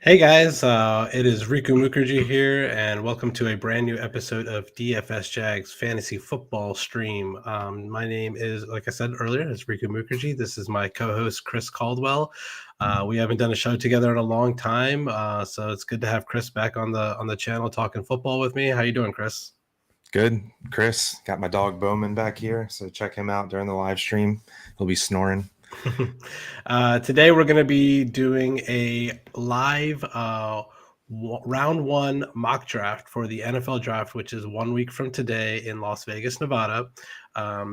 Hey guys, it is Riku Mukherjee here, and welcome to a brand new episode of DFS Jags Fantasy Football Stream. My name is, like I said earlier, is Riku Mukherjee. This is my co-host Chris Caldwell. We haven't done a show together in a long time, so it's good to have Chris back on the channel talking football with me. How you doing, Chris? Good, Chris. Got my dog Bowman back here, so check him out during the live stream. He'll be snoring. Today we're going to be doing a live round one mock draft for the NFL draft, which is 1 week from today in Las Vegas, Nevada.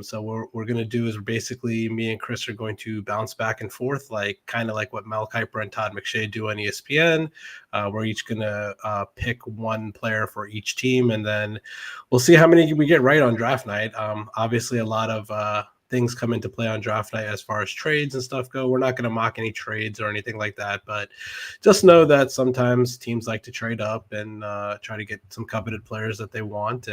So we're going to do is basically me and Chris are going to bounce back and forth, kind of like what Mel Kiper and Todd McShay do on ESPN. We're each going to pick one player for each team, and then we'll see how many we get right on draft night. Obviously, a lot of things come into play on draft night as far as trades and stuff go. We're not going to mock any trades or anything like that, but just know that sometimes teams like to trade up and try to get some coveted players that they want.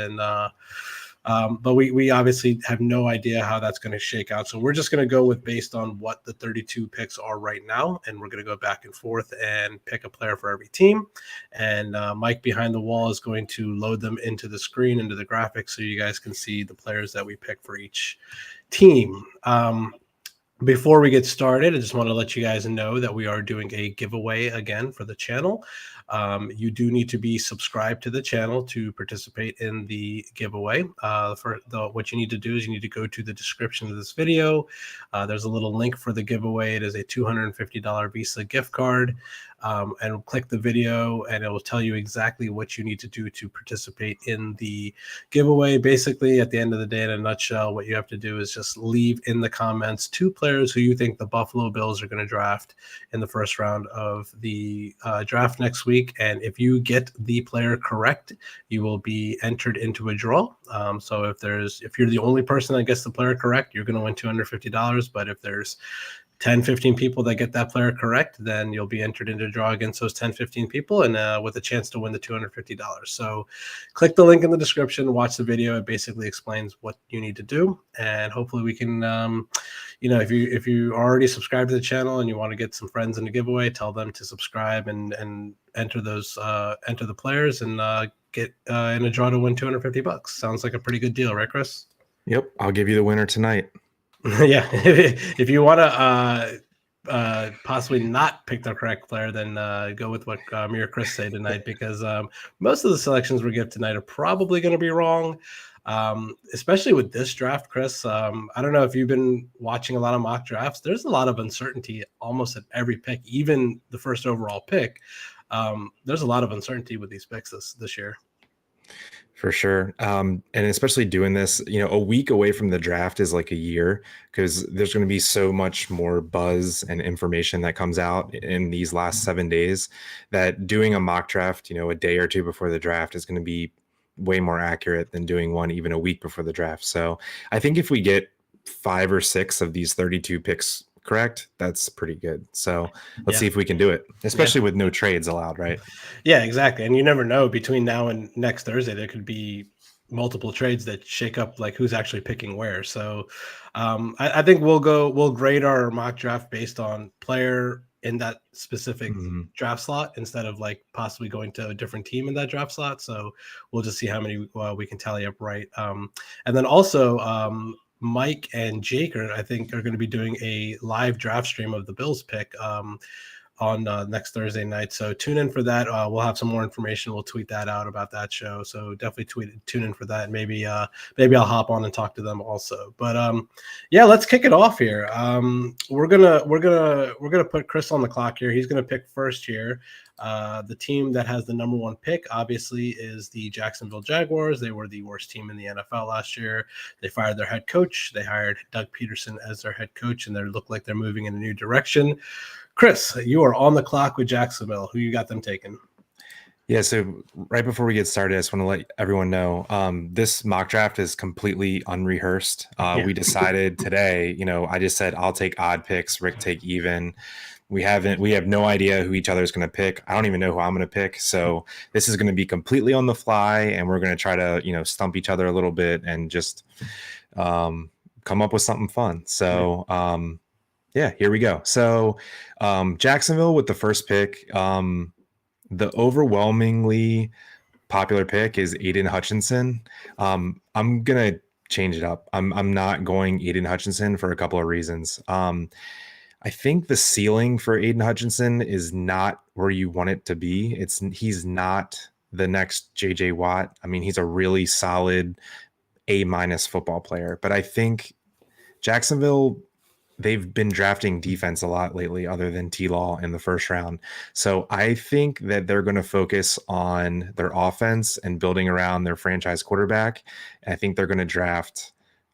But we obviously have no idea how that's going to shake out. So we're just going to go with based on what the 32 picks are right now. And we're going to go back and forth and pick a player for every team. And Mike behind the wall is going to load them into the screen, into the graphics, so you guys can see the players that we pick for each team. Before we get started, I just want to let you guys know that we are doing a giveaway again for the channel. You do need to be subscribed to the channel to participate in the giveaway. What you need to do is you need to go to the description of this video. There's a little link for the giveaway. It is a $250 Visa gift card. And click the video and it will tell you exactly what you need to do to participate in the giveaway. Basically, at the end of the day, in a nutshell, what you have to do is just leave in the comments 2 players who you think the Buffalo Bills are going to draft in the first round of the draft next week. And if you get the player correct, you will be entered into a draw. So if you're the only person that gets the player correct, you're going to win $250. But if there's 10, 15 people that get that player correct, then you'll be entered into a draw against those 10, 15 people and with a chance to win the $250. So click the link in the description, watch the video. It basically explains what you need to do. And hopefully we can, if you already subscribed to the channel and you want to get some friends in the giveaway, tell them to subscribe and enter the players and get in a draw to win $250. Sounds like a pretty good deal, right, Chris? Yep, I'll give you the winner tonight. Yeah, if you want to possibly not pick the correct player, then go with what me or Chris say tonight, because most of the selections we give tonight are probably going to be wrong, especially with this draft, Chris. I don't know if you've been watching a lot of mock drafts. There's a lot of uncertainty almost at every pick, even the first overall pick. There's a lot of uncertainty with these picks this year. For sure. And especially doing this, a week away from the draft is like a year, because there's going to be so much more buzz and information that comes out in these last 7 days that doing a mock draft, a day or two before the draft is going to be way more accurate than doing one even a week before the draft. So I think if we get 5 or 6 of these 32 picks correct, that's pretty good. So let's see if we can do it, especially with no trades allowed, right? Yeah, exactly. And you never know, between now and next Thursday, there could be multiple trades that shake up like who's actually picking where. So I think we'll grade our mock draft based on player in that specific draft slot instead of like possibly going to a different team in that draft slot. So we'll just see how many we can tally up right. And then also Mike and Jake I think are going to be doing a live draft stream of the Bills pick on next Thursday night. So tune in for that. We'll have some more information. We'll tweet that out about that show. So definitely tune in for that. And maybe I'll hop on and talk to them also. But let's kick it off here. We're gonna put Chris on the clock here. He's gonna pick first here. The team that has the number 1 pick, obviously, is the Jacksonville Jaguars. They were the worst team in the NFL last year. They fired their head coach. They hired Doug Peterson as their head coach, and they look like they're moving in a new direction. Chris, you are on the clock with Jacksonville. Who you got them taking? Yeah, so right before we get started, I just want to let everyone know this mock draft is completely unrehearsed. We decided today, I just said I'll take odd picks, Rick take even. We have no idea who each other is going to pick. I don't even know who I'm going to pick. So this is going to be completely on the fly, and we're going to try to, stump each other a little bit and just come up with something fun. So here we go. So Jacksonville with the first pick. the overwhelmingly popular pick is Aidan Hutchinson. I'm gonna change it up. I'm not going Aidan Hutchinson for a couple of reasons. I think the ceiling for Aidan Hutchinson is not where you want it to be. He's not the next JJ Watt. I mean, he's a really solid A- football player, but I think Jacksonville, they've been drafting defense a lot lately, other than T-Law in the first round. So I think that they're going to focus on their offense and building around their franchise quarterback. And I think they're going to draft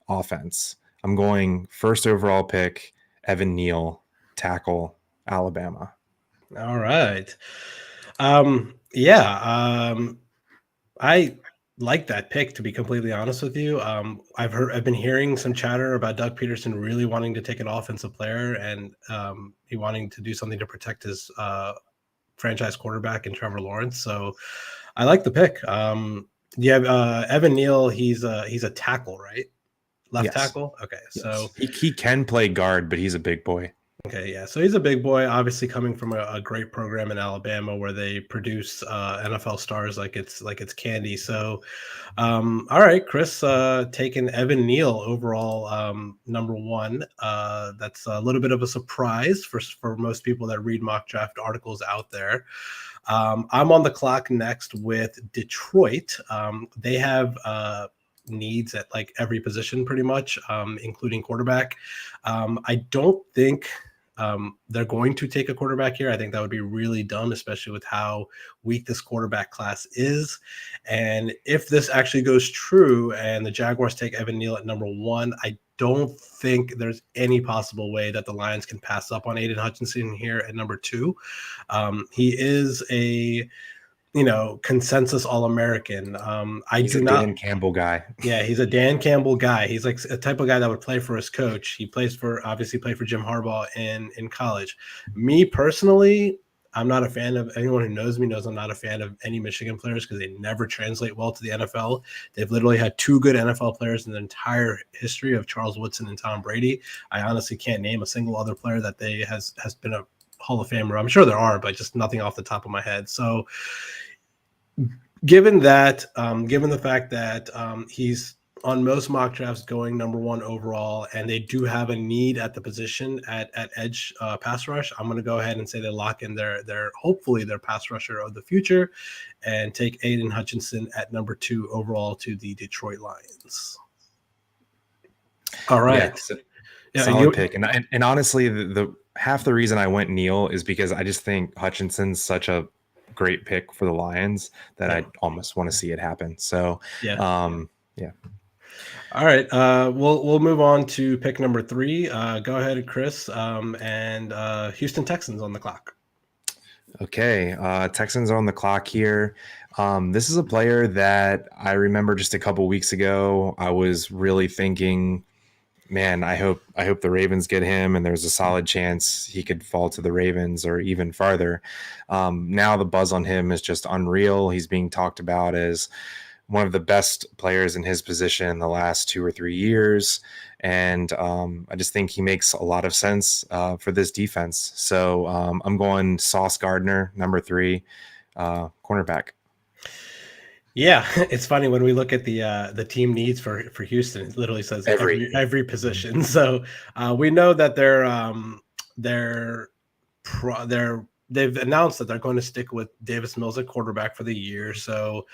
offense. I'm going first overall pick, Evan Neal, tackle, Alabama. All right. Yeah. I like that pick, to be completely honest with you. I've been hearing some chatter about Doug Peterson really wanting to take an offensive player and he wanting to do something to protect his franchise quarterback in Trevor Lawrence. So I like the pick. Yeah, Evan Neal, he's a tackle, right? Left Yes. tackle. Okay, Yes. so He can play guard, but he's a big boy. okay, yeah. So he's a big boy, obviously coming from a great program in Alabama where they produce NFL stars like it's candy. So, all right, Chris, taking Evan Neal overall number one. That's a little bit of a surprise for most people that read mock draft articles out there. I'm on the clock next with Detroit. They have needs at like every position pretty much, including quarterback. I don't think they're going to take a quarterback here. I think that would be really dumb, especially with how weak this quarterback class is. And if this actually goes true and the Jaguars take Evan Neal at number one, I don't think there's any possible way that the Lions can pass up on Aidan Hutchinson here at number two. He is a consensus All-American. He's a Dan Campbell guy. Yeah, he's a Dan Campbell guy. He's like a type of guy that would play for his coach. He obviously played for Jim Harbaugh in college. Me personally, I'm not a fan of anyone who knows me knows I'm not a fan of any Michigan players because they never translate well to the NFL. They've literally had two good NFL players in the entire history of Charles Woodson and Tom Brady. I honestly can't name a single other player that has been a Hall of Famer. I'm sure there are, but just nothing off the top of my head. So given the fact that he's on most mock drafts going number one overall, and they do have a need at the position at edge pass rush, I'm going to go ahead and say they lock in their hopefully their pass rusher of the future and take Aidan Hutchinson at number two overall to the Detroit Lions. All right. Yeah, solid pick. And honestly, the half the reason I went Neal is because I just think Hutchinson's such a great pick for the Lions that I almost want to see it happen. So yeah. All right. We'll move on to pick number three. Go ahead, Chris. And Houston Texans on the clock. Okay. Texans are on the clock here. This is a player that I remember just a couple weeks ago. I was really thinking, man, I hope the Ravens get him, and there's a solid chance he could fall to the Ravens or even farther. Now the buzz on him is just unreal. He's being talked about as one of the best players in his position in the last 2 or 3 years. And I just think he makes a lot of sense for this defense. So I'm going Sauce Gardner, number 3, cornerback. Yeah, it's funny when we look at the team needs for Houston. It literally says every position. So we know that they've announced that they're going to stick with Davis Mills at quarterback for the year. So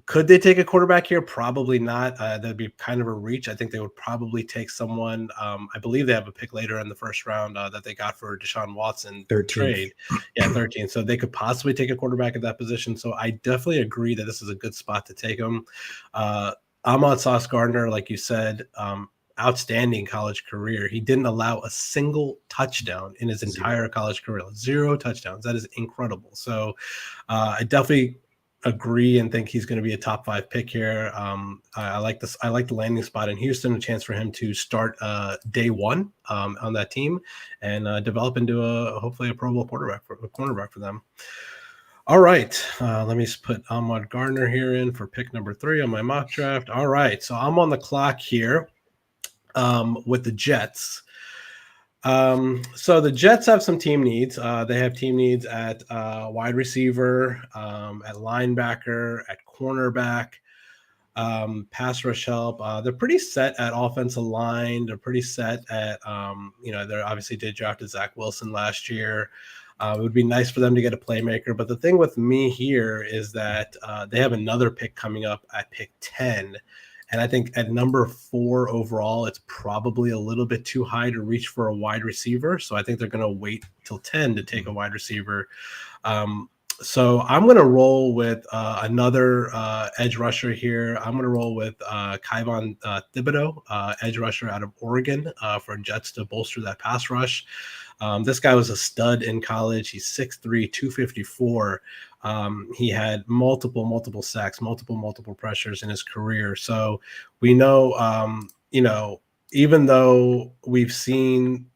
could they take a quarterback here? Probably not. That'd be kind of a reach. I think they would probably take someone. I believe they have a pick later in the first round that they got for Deshaun Watson 13th. trade. Yeah, 13. So they could possibly take a quarterback at that position. So I definitely agree that this is a good spot to take him. Ahmad Sauce Gardner, like you said, outstanding college career. He didn't allow a single touchdown in his entire college career. 0 touchdowns. That is incredible. So I definitely agree and think he's going to be a top 5 pick here. I like this. I like the landing spot in Houston, a chance for him to start day one on that team and develop into hopefully a Pro Bowl cornerback for them. All right. Let me just put Ahmad Gardner here in for pick number 3 on my mock draft. All right. So I'm on the clock here with the Jets. So the Jets have some team needs. They have team needs at wide receiver, at linebacker, at cornerback, pass rush help. They're pretty set at offensive line. They're pretty set at, they obviously did drafted Zach Wilson last year. It would be nice for them to get a playmaker. But the thing with me here is that they have another pick coming up at pick 10. And I think at number 4 overall, it's probably a little bit too high to reach for a wide receiver. So I think they're going to wait till 10 to take a wide receiver. So I'm going to roll with another edge rusher here. I'm going to roll with Kayvon Thibodeaux, edge rusher out of Oregon for Jets to bolster that pass rush. This guy was a stud in college. He's 6'3", 254. He had multiple sacks, multiple pressures in his career. So we know, even though we've seen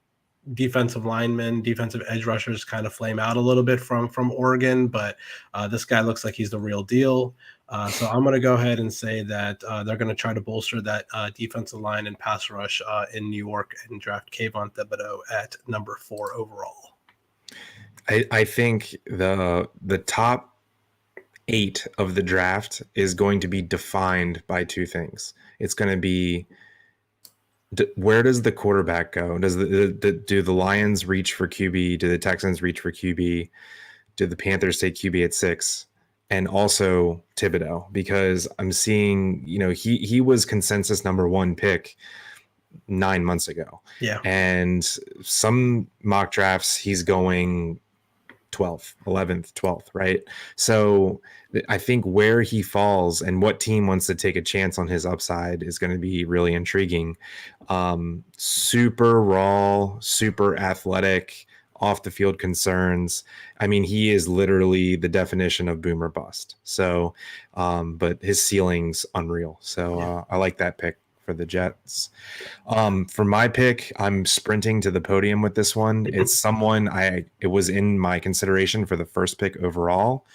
defensive linemen, defensive edge rushers kind of flame out a little bit from Oregon, but this guy looks like he's the real deal. So I'm going to go ahead and say that they're going to try to bolster that defensive line and pass rush in New York and draft Kayvon Thibodeaux at number 4 overall. I think the top 8 of the draft is going to be defined by 2 things. It's going to be, where does the quarterback go? Do the Lions reach for QB? Do the Texans reach for QB? Do the Panthers take QB at 6? And also Thibodeaux, because I'm seeing, he was consensus number 1 pick 9 months ago. Yeah. And some mock drafts, he's going 12th, 11th, 12th, right? So I think where he falls and what team wants to take a chance on his upside is going to be really intriguing. Super raw, super athletic, off the field concerns. I mean, he is literally the definition of boomer bust. So, but his ceiling's unreal. So I like that pick for the Jets. For my pick, I'm sprinting to the podium with this one. It's someone it was in my consideration for the first pick overall.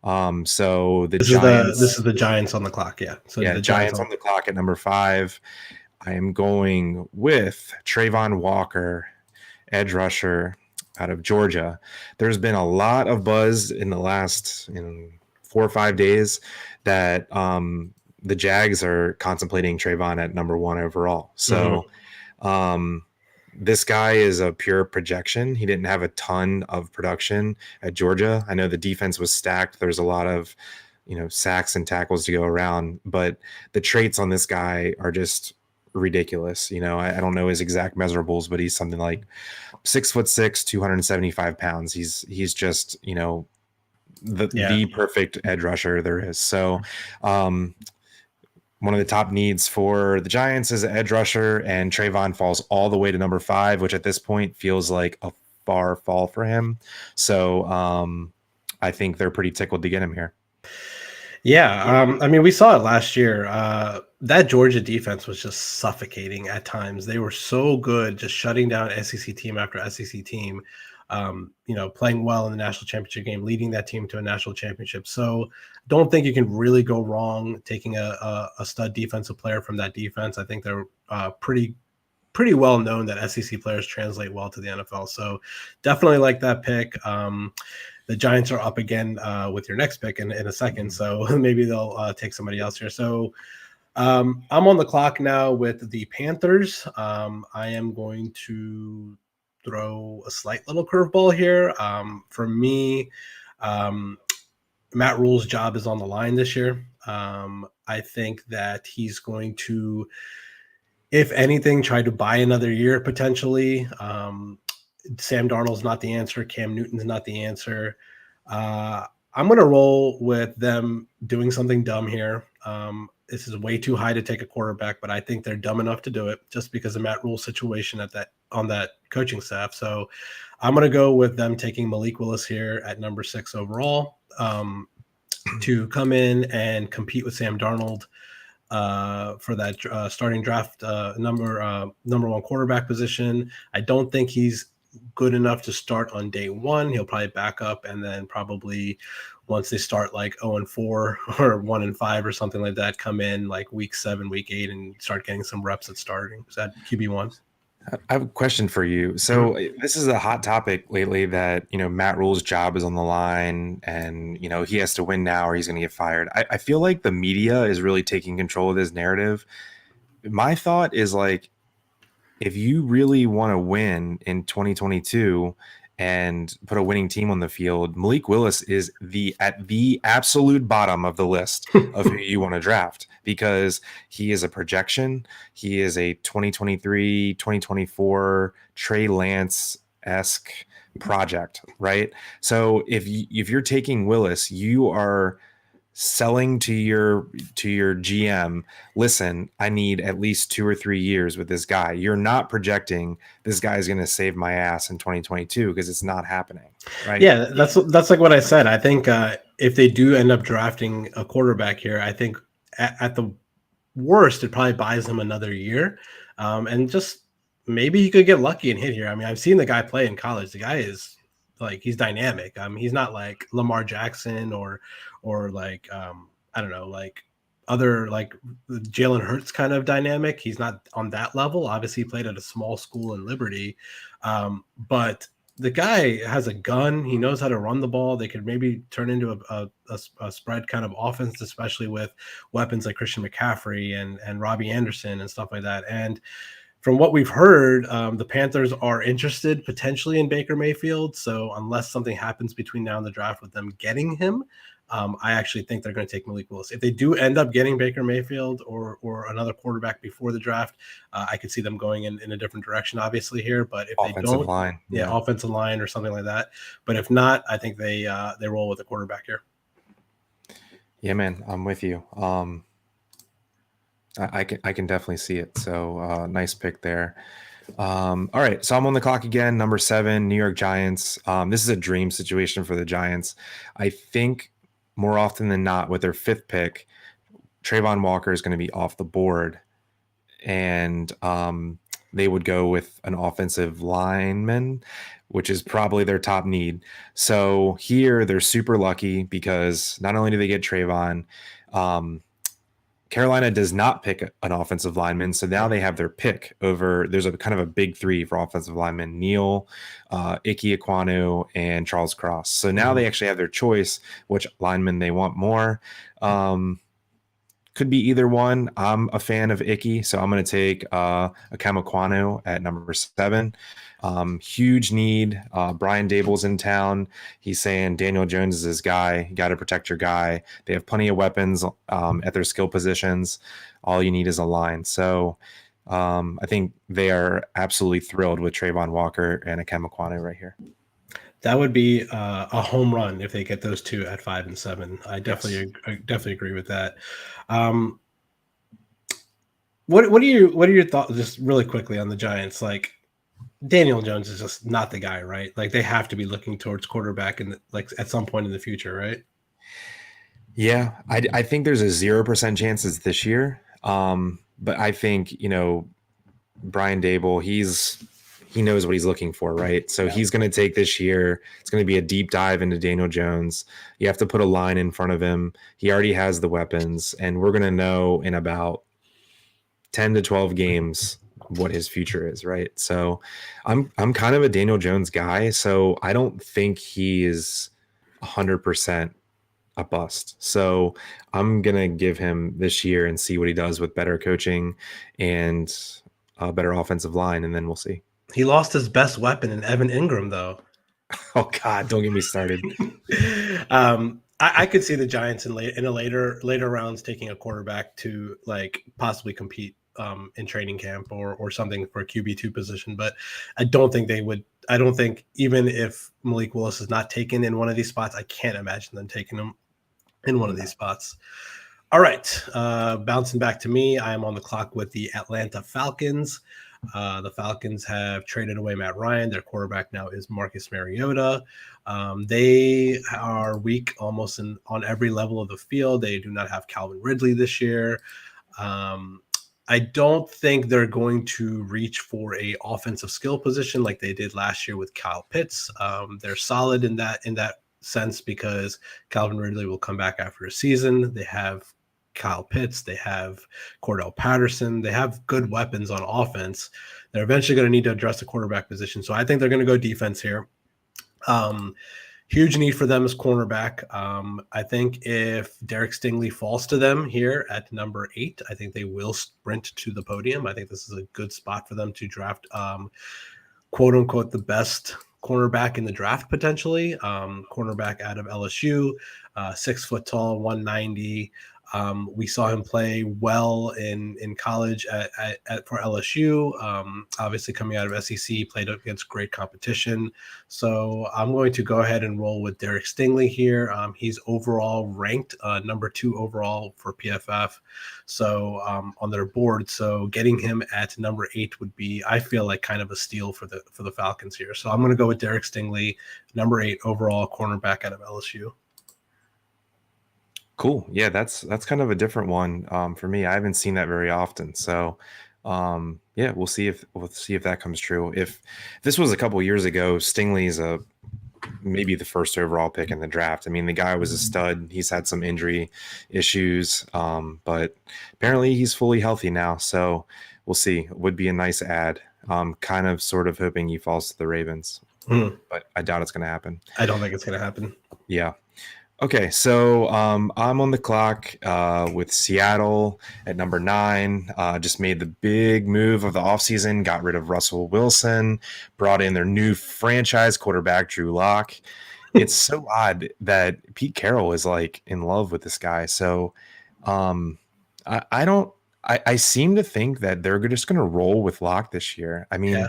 So the Giants. This is the Giants on the clock. Yeah. So the Giants on the clock at number 5. I am going with Travon Walker, edge rusher out of Georgia. There's been a lot of buzz in the last 4 or 5 days that the Jags are contemplating Travon at number 1 overall. So this guy is a pure projection. He didn't have a ton of production at Georgia. I know the defense was stacked. There's a lot of sacks and tackles to go around, but the traits on this guy are just ridiculous. I don't know his exact measurables, but he's something like 6'6", 275 pounds. He's just the perfect edge rusher there is. So one of the top needs for the Giants is an edge rusher, and Travon falls all the way to number 5, which at this point feels like a far fall for him. So I think they're pretty tickled to get him here. Yeah. I mean, we saw it last year. That Georgia defense was just suffocating at times. They were so good, just shutting down SEC team after SEC team, playing well in the national championship game, leading that team to a national championship. So don't think you can really go wrong taking a stud defensive player from that defense. I think they're pretty well known that SEC players translate well to the NFL. So definitely like that pick. The Giants are up again with your next pick in a second. So maybe they'll take somebody else here. So I'm on the clock now with the Panthers. I am going to throw a slight little curveball here. For me, Matt Rule's job is on the line this year. I think that he's going to, if anything, try to buy another year potentially. Sam Darnold's not the answer. Cam Newton's not the answer. I'm going to roll with them doing something dumb here. This is way too high to take a quarterback, but I think they're dumb enough to do it just because of Matt Rule's situation on that coaching staff. So I'm going to go with them taking Malik Willis here at number 6 overall to come in and compete with Sam Darnold for that starting draft number 1 quarterback position. I don't think he's good enough to start on day 1. He'll probably back up, and then probably once they start like 0-4 or 1-5 or something like that, come in like week 7, week 8, and start getting some reps at starting. Is that QB1? I have a question for you. Mhm. So this is a hot topic lately that, Matt Rule's job is on the line and, he has to win now or he's going to get fired. I feel like the media is really taking control of this narrative. My thought is like, if you really want to win in 2022 and put a winning team on the field, Malik Willis is at the absolute bottom of the list of who you want to draft because he is a projection. He is a 2023, 2024 Trey Lance-esque project, right? So if you're taking Willis, you are selling to your GM, listen, I need at least 2 or 3 years with this guy. You're not projecting this guy is going to save my ass in 2022 because it's not happening, right? Yeah, that's like what I said. I think if they do end up drafting a quarterback here, I think at the worst, it probably buys him another year, and just maybe he could get lucky and hit here. I mean, I've seen the guy play in college. The guy is like he's dynamic. He's not like Lamar Jackson or like I don't know, like other like Jalen Hurts kind of dynamic. He's not on that level. Obviously, he played at a small school in Liberty, but the guy has a gun. He knows how to run the ball. They could maybe turn into a spread kind of offense, especially with weapons like Christian McCaffrey and Robbie Anderson and stuff like that. And from what we've heard, the Panthers are interested potentially in Baker Mayfield. So unless something happens between now and the draft with them getting him, I actually think they're going to take Malik Willis. If they do end up getting Baker Mayfield or another quarterback before the draft, I could see them going in a different direction, obviously here. But if they Offensive don't, line. yeah, offensive line or something like that. But if not, I think they roll with a quarterback here. Yeah, man, I'm with you. I can definitely see it. So nice pick there. All right, so I'm on the clock again. Number 7, New York Giants. This is a dream situation for the Giants. I think more often than not, with their 5th pick, Travon Walker is going to be off the board, and they would go with an offensive lineman, which is probably their top need. So here they're super lucky because not only do they get Travon, Carolina does not pick an offensive lineman, so now they have their pick over. There's a kind of a big 3 for offensive linemen: Neal, Ekwonu, and Charles Cross. So now they actually have their choice which lineman they want more. Could be either one. I'm a fan of Icky, so I'm going to take Ikem Ekwonu at number 7. Huge need. Brian Dable's in town. He's saying Daniel Jones is his guy. You got to protect your guy. They have plenty of weapons at their skill positions. All you need is a line. So I think they are absolutely thrilled with Travon Walker and Ikem Ekwonu right here. That would be a home run if they get those two at 5 and 7. I definitely agree with that. What are your thoughts, just really quickly, on the Giants? Like, Daniel Jones is just not the guy, right? Like, they have to be looking towards quarterback like at some point in the future, right? Yeah, I think there's a 0% chance it's this year. But I think Brian Dable, he knows what he's looking for, right? So he's going to take this year. It's going to be a deep dive into Daniel Jones. You have to put a line in front of him. He already has the weapons, and we're going to know in about 10 to 12 games what his future is, right? So I'm kind of a Daniel Jones guy, so I don't think he is 100% a bust. So I'm going to give him this year and see what he does with better coaching and a better offensive line, and then we'll see. He lost his best weapon in Evan Ingram, though. Oh God, don't get me started. I could see the Giants in the later rounds taking a quarterback to like possibly compete in training camp or something for a QB2 position, but I don't think they would. I don't think, even if Malik Willis is not taken in one of these spots, I can't imagine them taking him in one of these spots. All right, bouncing back to me, I am on the clock with the Atlanta Falcons. The Falcons have traded away Matt Ryan. Their quarterback now is Marcus Mariota. They are weak almost on every level of the field. They do not have Calvin Ridley this year. I don't think they're going to reach for a offensive skill position like they did last year with Kyle Pitts. They're solid in that sense because Calvin Ridley will come back after a season. They have Kyle Pitts, they have Cordell Patterson, they have good weapons on offense. They're eventually going to need to address the quarterback position. So I think they're going to go defense here. Huge need for them is cornerback. I think if Derek Stingley falls to them here at number 8, I think they will sprint to the podium. I think this is a good spot for them to draft, quote unquote, the best cornerback in the draft potentially. Cornerback out of LSU, 6 foot tall, 190. We saw him play well in college for LSU. Obviously, coming out of SEC, played against great competition. So I'm going to go ahead and roll with Derek Stingley here. He's overall ranked number 2 overall for PFF. So on their board, so getting him at number 8 would be, I feel like, kind of a steal for the Falcons here. So I'm going to go with Derek Stingley, number 8 overall cornerback out of LSU. Cool. Yeah, that's kind of a different one for me. I haven't seen that very often. So yeah, we'll see if that comes true. If this was a couple of years ago, Stingley's maybe the first overall pick in the draft. I mean, the guy was a stud. He's had some injury issues, but apparently he's fully healthy now. So we'll see. It would be a nice add. Kind of sort of hoping he falls to the Ravens, but I doubt it's going to happen. I don't think it's going to happen. Yeah. Okay, so I'm on the clock with Seattle at number 9. Just made the big move of the offseason, got rid of Russell Wilson, brought in their new franchise quarterback, Drew Lock. It's so odd that Pete Carroll is like in love with this guy. So I seem to think that they're just going to roll with Lock this year. I mean,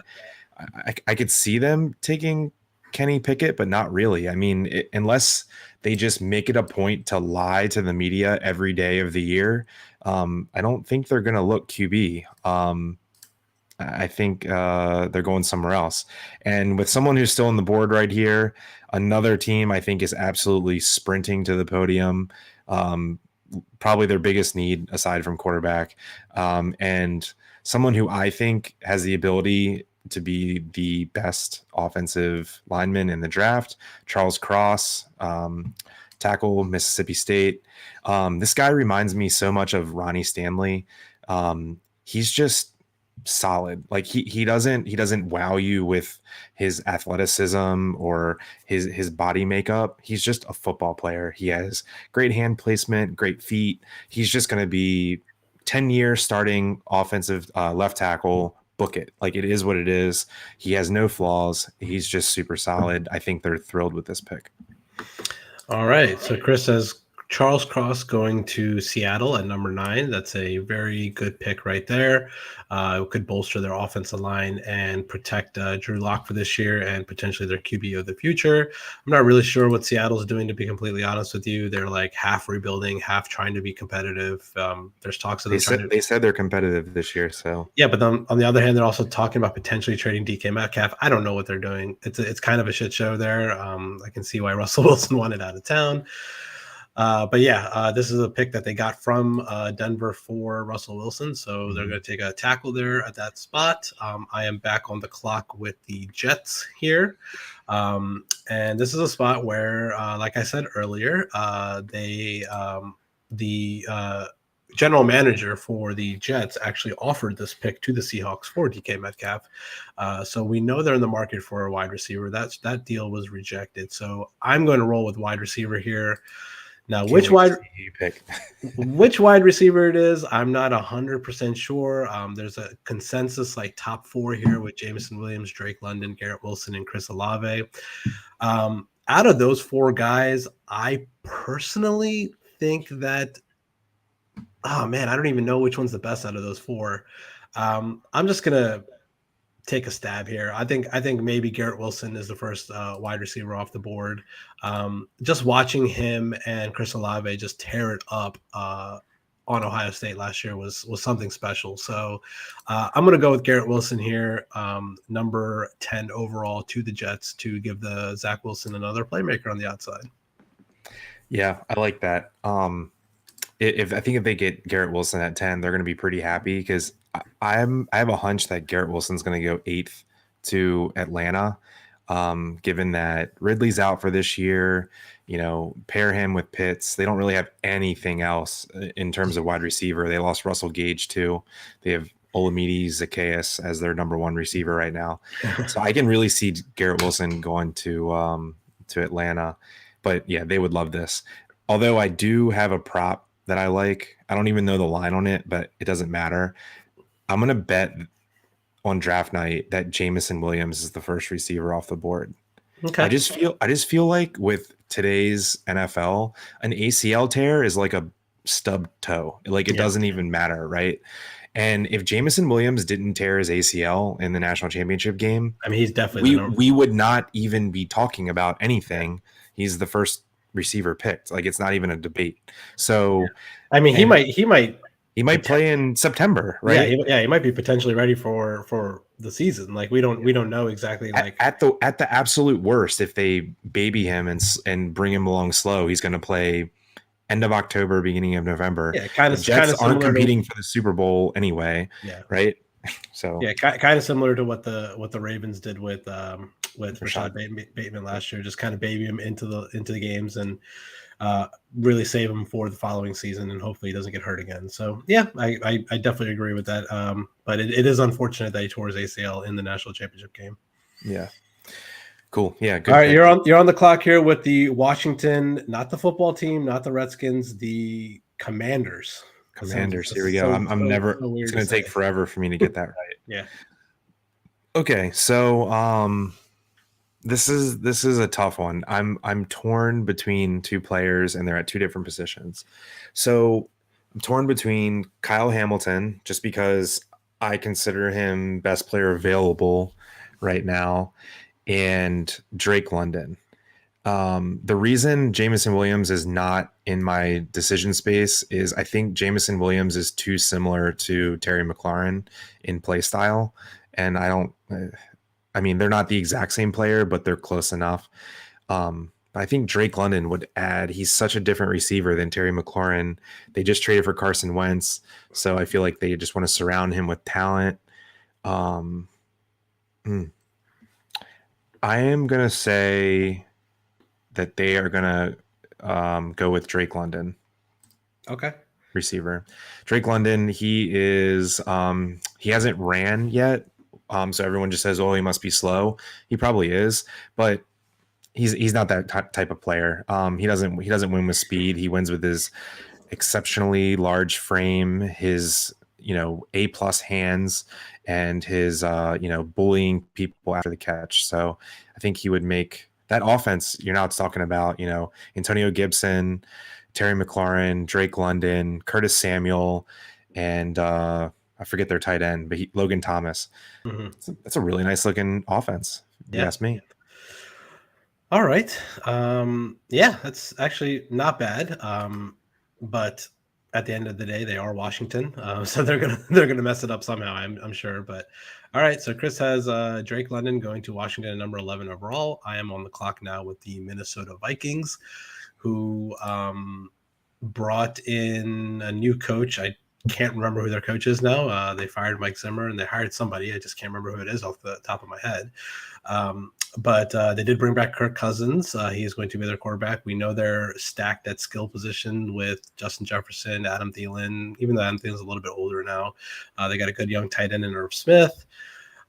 I could see them taking Kenny Pickett, but not really. I mean, unless they just make it a point to lie to the media every day of the year, I don't think they're going to look QB. I think they're going somewhere else. And with someone who's still on the board right here, another team I think is absolutely sprinting to the podium. Probably their biggest need aside from quarterback. And someone who I think has the ability to be the best offensive lineman in the draft, Charles Cross, tackle, Mississippi State. This guy reminds me so much of Ronnie Stanley. He's just solid. Like he doesn't wow you with his athleticism or his body makeup. He's just a football player. He has great hand placement, great feet. He's just going to be 10-year starting offensive left tackle. Book it. Like, it is what it is. He has no flaws. He's just super solid. I think they're thrilled with this pick. All right. So Chris says Charles Cross going to Seattle at number 9. That's a very good pick right there. Could bolster their offensive line and protect Drew Lock for this year and potentially their QB of the future. I'm not really sure what Seattle's doing, to be completely honest with you. They're like half rebuilding, half trying to be competitive. There's talks of them they said they're competitive this year. So yeah, but then on the other hand, they're also talking about potentially trading DK Metcalf. I don't know what they're doing. It's kind of a shit show there. I can see why Russell Wilson wanted out of town. But yeah, this is a pick that they got from Denver for Russell Wilson. So they're going to take a tackle there at that spot. I am back on the clock with the Jets here. And this is a spot where, like I said earlier, the general manager for the Jets actually offered this pick to the Seahawks for DK Metcalf. So we know they're in the market for a wide receiver. That deal was rejected. So I'm going to roll with wide receiver here. Now, which wide receiver it is, I'm not 100% sure. There's a consensus like top 4 here with Jameson Williams, Drake London, Garrett Wilson, and Chris Olave. Out of those 4 guys, I personally think that, oh man, I don't even know which one's the best out of those 4. I'm just gonna take a stab here. I think maybe Garrett Wilson is the first wide receiver off the board. Just watching him and Chris Olave just tear it up on Ohio State last year was something special. So I'm going to go with Garrett Wilson here, number 10 overall to the Jets, to give the Zach Wilson another playmaker on the outside. Yeah, I like that. If they get Garrett Wilson at 10, they're going to be pretty happy, because I have a hunch that Garrett Wilson's going to go 8th to Atlanta. given that Ridley's out for this year. Pair him with Pitts. They don't really have anything else in terms of wide receiver. They lost Russell Gage too. They have Olamide Zacchaeus as their number one receiver right now. So I can really see Garrett Wilson going to Atlanta. But yeah, they would love this. Although I do have a prop that I like. I don't even know the line on it, but it doesn't matter. I'm going to bet on draft night that Jameson Williams is the first receiver off the board. Okay. I just feel like with today's NFL, an ACL tear is like a stubbed toe. Like it doesn't even matter, right? And if Jameson Williams didn't tear his ACL in the national championship game, I mean, he's definitely we would not even be talking about anything. He's the first receiver picked. Like it's not even a debate. So I mean, he might play in September, right? He might be potentially ready for the season. Like we don't know exactly. Like at the absolute worst, if they baby him and bring him along slow, he's going to play end of October, beginning of November. Yeah, kind of. The Jets aren't competing for the Super Bowl anyway. Yeah, right. So yeah, kind of similar to what the Ravens did with Rashad Bateman last year. Just kind of baby him into the games and really save him for the following season, and hopefully he doesn't get hurt again. So yeah, I definitely agree with that. But it is unfortunate that he tore his ACL in the national championship game. Yeah. Cool. Yeah. Good. All right, you're on the clock here with the Washington, not the football team, not the Redskins, the Commanders. Here we go. I'm never. It's going to take forever for me to get that right. Yeah. Okay, so this is a tough one. I'm torn between two players, and they're at two different positions. So I'm torn between Kyle Hamilton, just because I consider him best player available right now, and Drake London. The reason Jameson Williams is not in my decision space is I think Jameson Williams is too similar to Terry McLaurin in play style. And I mean, they're not the exact same player, but they're close enough. I think Drake London would add. He's such a different receiver than Terry McLaurin. They just traded for Carson Wentz, so I feel like they just want to surround him with talent. I am going to say that they are going to go with Drake London. Okay. Receiver. Drake London, he hasn't ran yet. So everyone just says, oh, he must be slow. He probably is, but he's not that type of player. He doesn't win with speed. He wins with his exceptionally large frame, his A+ hands, and his bullying people after the catch. So I think he would make that offense. You're now talking about Antonio Gibson, Terry McLaurin, Drake London, Curtis Samuel, and I forget their tight end, but Logan Thomas. Mm-hmm. That's a really nice looking offense. If you ask me. All right. Yeah, that's actually not bad. But at the end of the day, they are Washington, so they're gonna mess it up somehow. I'm sure. But all right. So Chris has Drake London going to Washington at number 11 overall. I am on the clock now with the Minnesota Vikings, who brought in a new coach. I can't remember who their coach is now. They fired Mike Zimmer and they hired somebody. I just can't remember who it is off the top of my head. But they did bring back Kirk Cousins. He is going to be their quarterback. We know they're stacked at skill position with Justin Jefferson, Adam Thielen. Even though Adam Thielen's a little bit older now, they got a good young tight end in Irv Smith.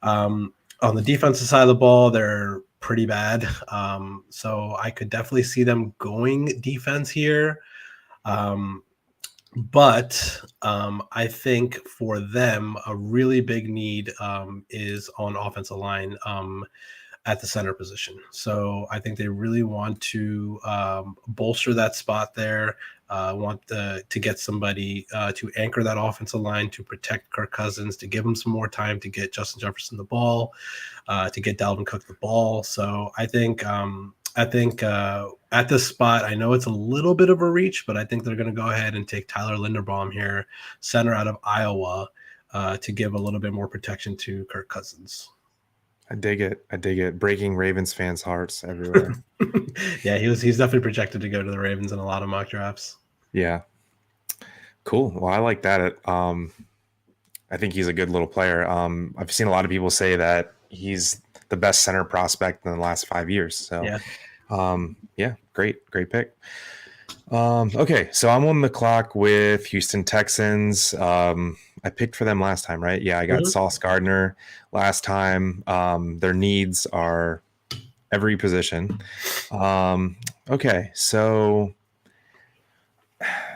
On the defensive side of the ball, they're pretty bad. So I could definitely see them going defense here. But I think for them, a really big need is on offensive line at the center position. So I think they really want to bolster that spot there, want to get somebody to anchor that offensive line, to protect Kirk Cousins, to give him some more time to get Justin Jefferson the ball, to get Dalvin Cook the ball. So I think at this spot, I know it's a little bit of a reach, but I think they're going to go ahead and take Tyler Linderbaum here, center out of Iowa, to give a little bit more protection to Kirk Cousins. I dig it. Breaking Ravens fans' hearts everywhere. Yeah, he's definitely projected to go to the Ravens in a lot of mock drafts. Yeah. Cool. Well, I like that. I think he's a good little player. I've seen a lot of people say that he's the best center prospect in the last 5 years. So, great pick. Okay, so I'm on the clock with Houston Texans. I picked for them last time, right? Yeah, I got Sauce Gardner last time. Their needs are every position. Okay, so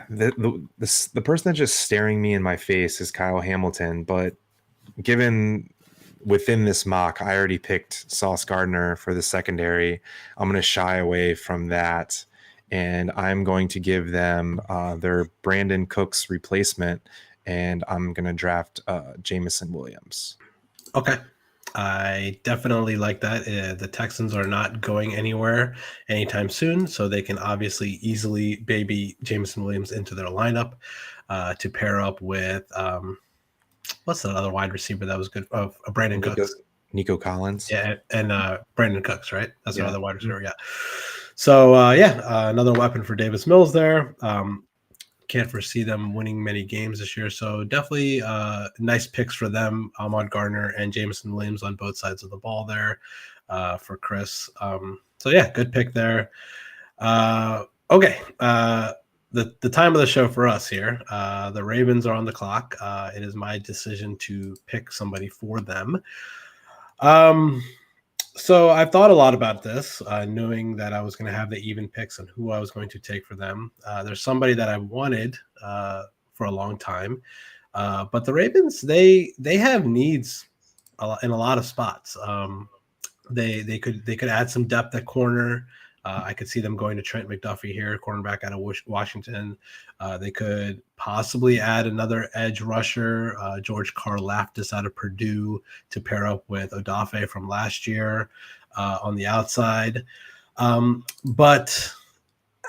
the person that's just staring me in my face is Kyle Hamilton, but given within this mock, I already picked Sauce Gardner for the secondary. I'm going to shy away from that, and I'm going to give them their Brandon Cooks replacement, and I'm going to draft Jameson Williams. Okay. I definitely like that. The Texans are not going anywhere anytime soon, so they can obviously easily baby Jameson Williams into their lineup to pair up with what's that other wide receiver that was good? Brandon Cooks. Nico Collins. Yeah, and Brandon Cooks, right? That's another wide receiver, yeah. So, another weapon for Davis Mills there. Can't foresee them winning many games this year. So definitely nice picks for them, Ahmad Gardner and Jameson Williams on both sides of the ball there for Chris. Good pick there. Okay. The time of the show for us here. The Ravens are on the clock. It is my decision to pick somebody for them. So I've thought a lot about this, knowing that I was going to have the even picks and who I was going to take for them. There's somebody that I wanted for a long time, but the Ravens they have needs in a lot of spots. They could add some depth at corner. I could see them going to Trent McDuffie here, cornerback out of Washington. They could possibly add another edge rusher, George Karlaftis out of Purdue, to pair up with Olave from last year on the outside. But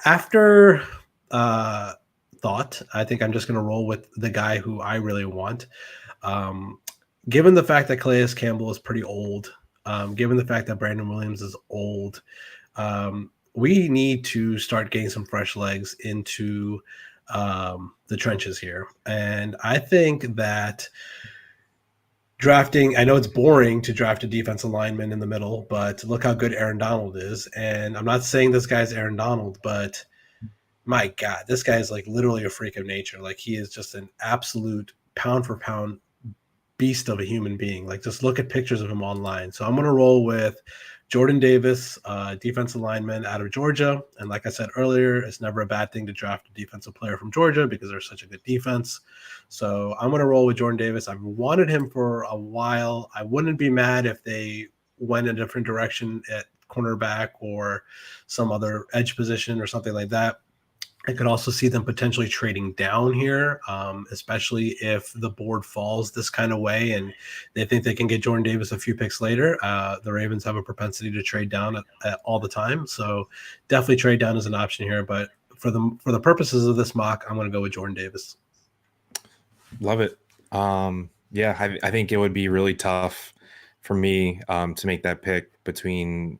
after thought, I think I'm just going to roll with the guy who I really want. Given the fact that Calais Campbell is pretty old, given the fact that Brandon Williams is old, we need to start getting some fresh legs into the trenches here. And I think that drafting, I know it's boring to draft a defensive lineman in the middle, but look how good Aaron Donald is. And I'm not saying this guy's Aaron Donald, but my God, this guy is like literally a freak of nature. Like he is just an absolute pound for pound beast of a human being. Like just look at pictures of him online. So I'm going to roll with Jordan Davis, defensive lineman out of Georgia. And like I said earlier, it's never a bad thing to draft a defensive player from Georgia because they're such a good defense. So I'm going to roll with Jordan Davis. I've wanted him for a while. I wouldn't be mad if they went in a different direction at cornerback or some other edge position or something like that. I could also see them potentially trading down here, especially if the board falls this kind of way and they think they can get Jordan Davis a few picks later. The Ravens have a propensity to trade down all the time. So definitely trade down is an option here. But for the purposes of this mock, I'm going to go with Jordan Davis. Love it. I think it would be really tough for me to make that pick between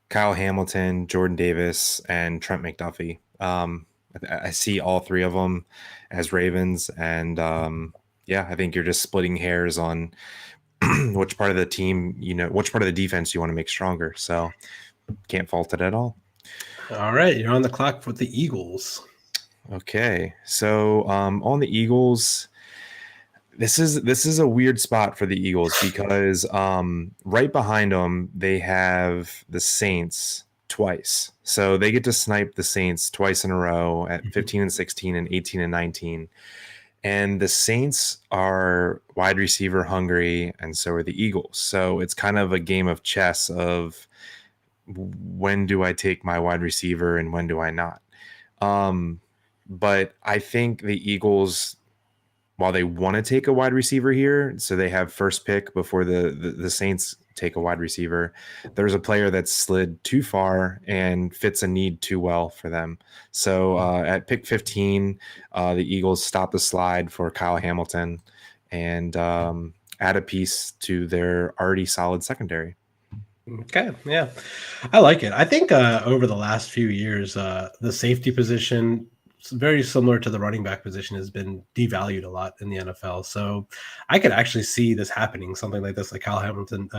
Kyle Hamilton, Jordan Davis, and Trent McDuffie. I see all three of them as Ravens, and I think you're just splitting hairs on which part of the team, which part of the defense you want to make stronger. So can't fault it at all. All right, you're on the clock with the Eagles. Okay, so on the Eagles, this is a weird spot for the Eagles because right behind them they have the Saints twice. So they get to snipe the Saints twice in a row at 15 and 16 and 18 and 19. And the Saints are wide receiver hungry, and so are the Eagles. So it's kind of a game of chess of when do I take my wide receiver and when do I not? But I think the Eagles, while they want to take a wide receiver here, so they have first pick before the Saints take a wide receiver, there's a player that's slid too far and fits a need too well for them. So at pick 15, the Eagles stop the slide for Kyle Hamilton and add a piece to their already solid secondary. Okay, yeah, I like it. I think over the last few years, the safety position very similar to the running back position, has been devalued a lot in the NFL. So I could actually see this happening, something like this, like Kyle Hamilton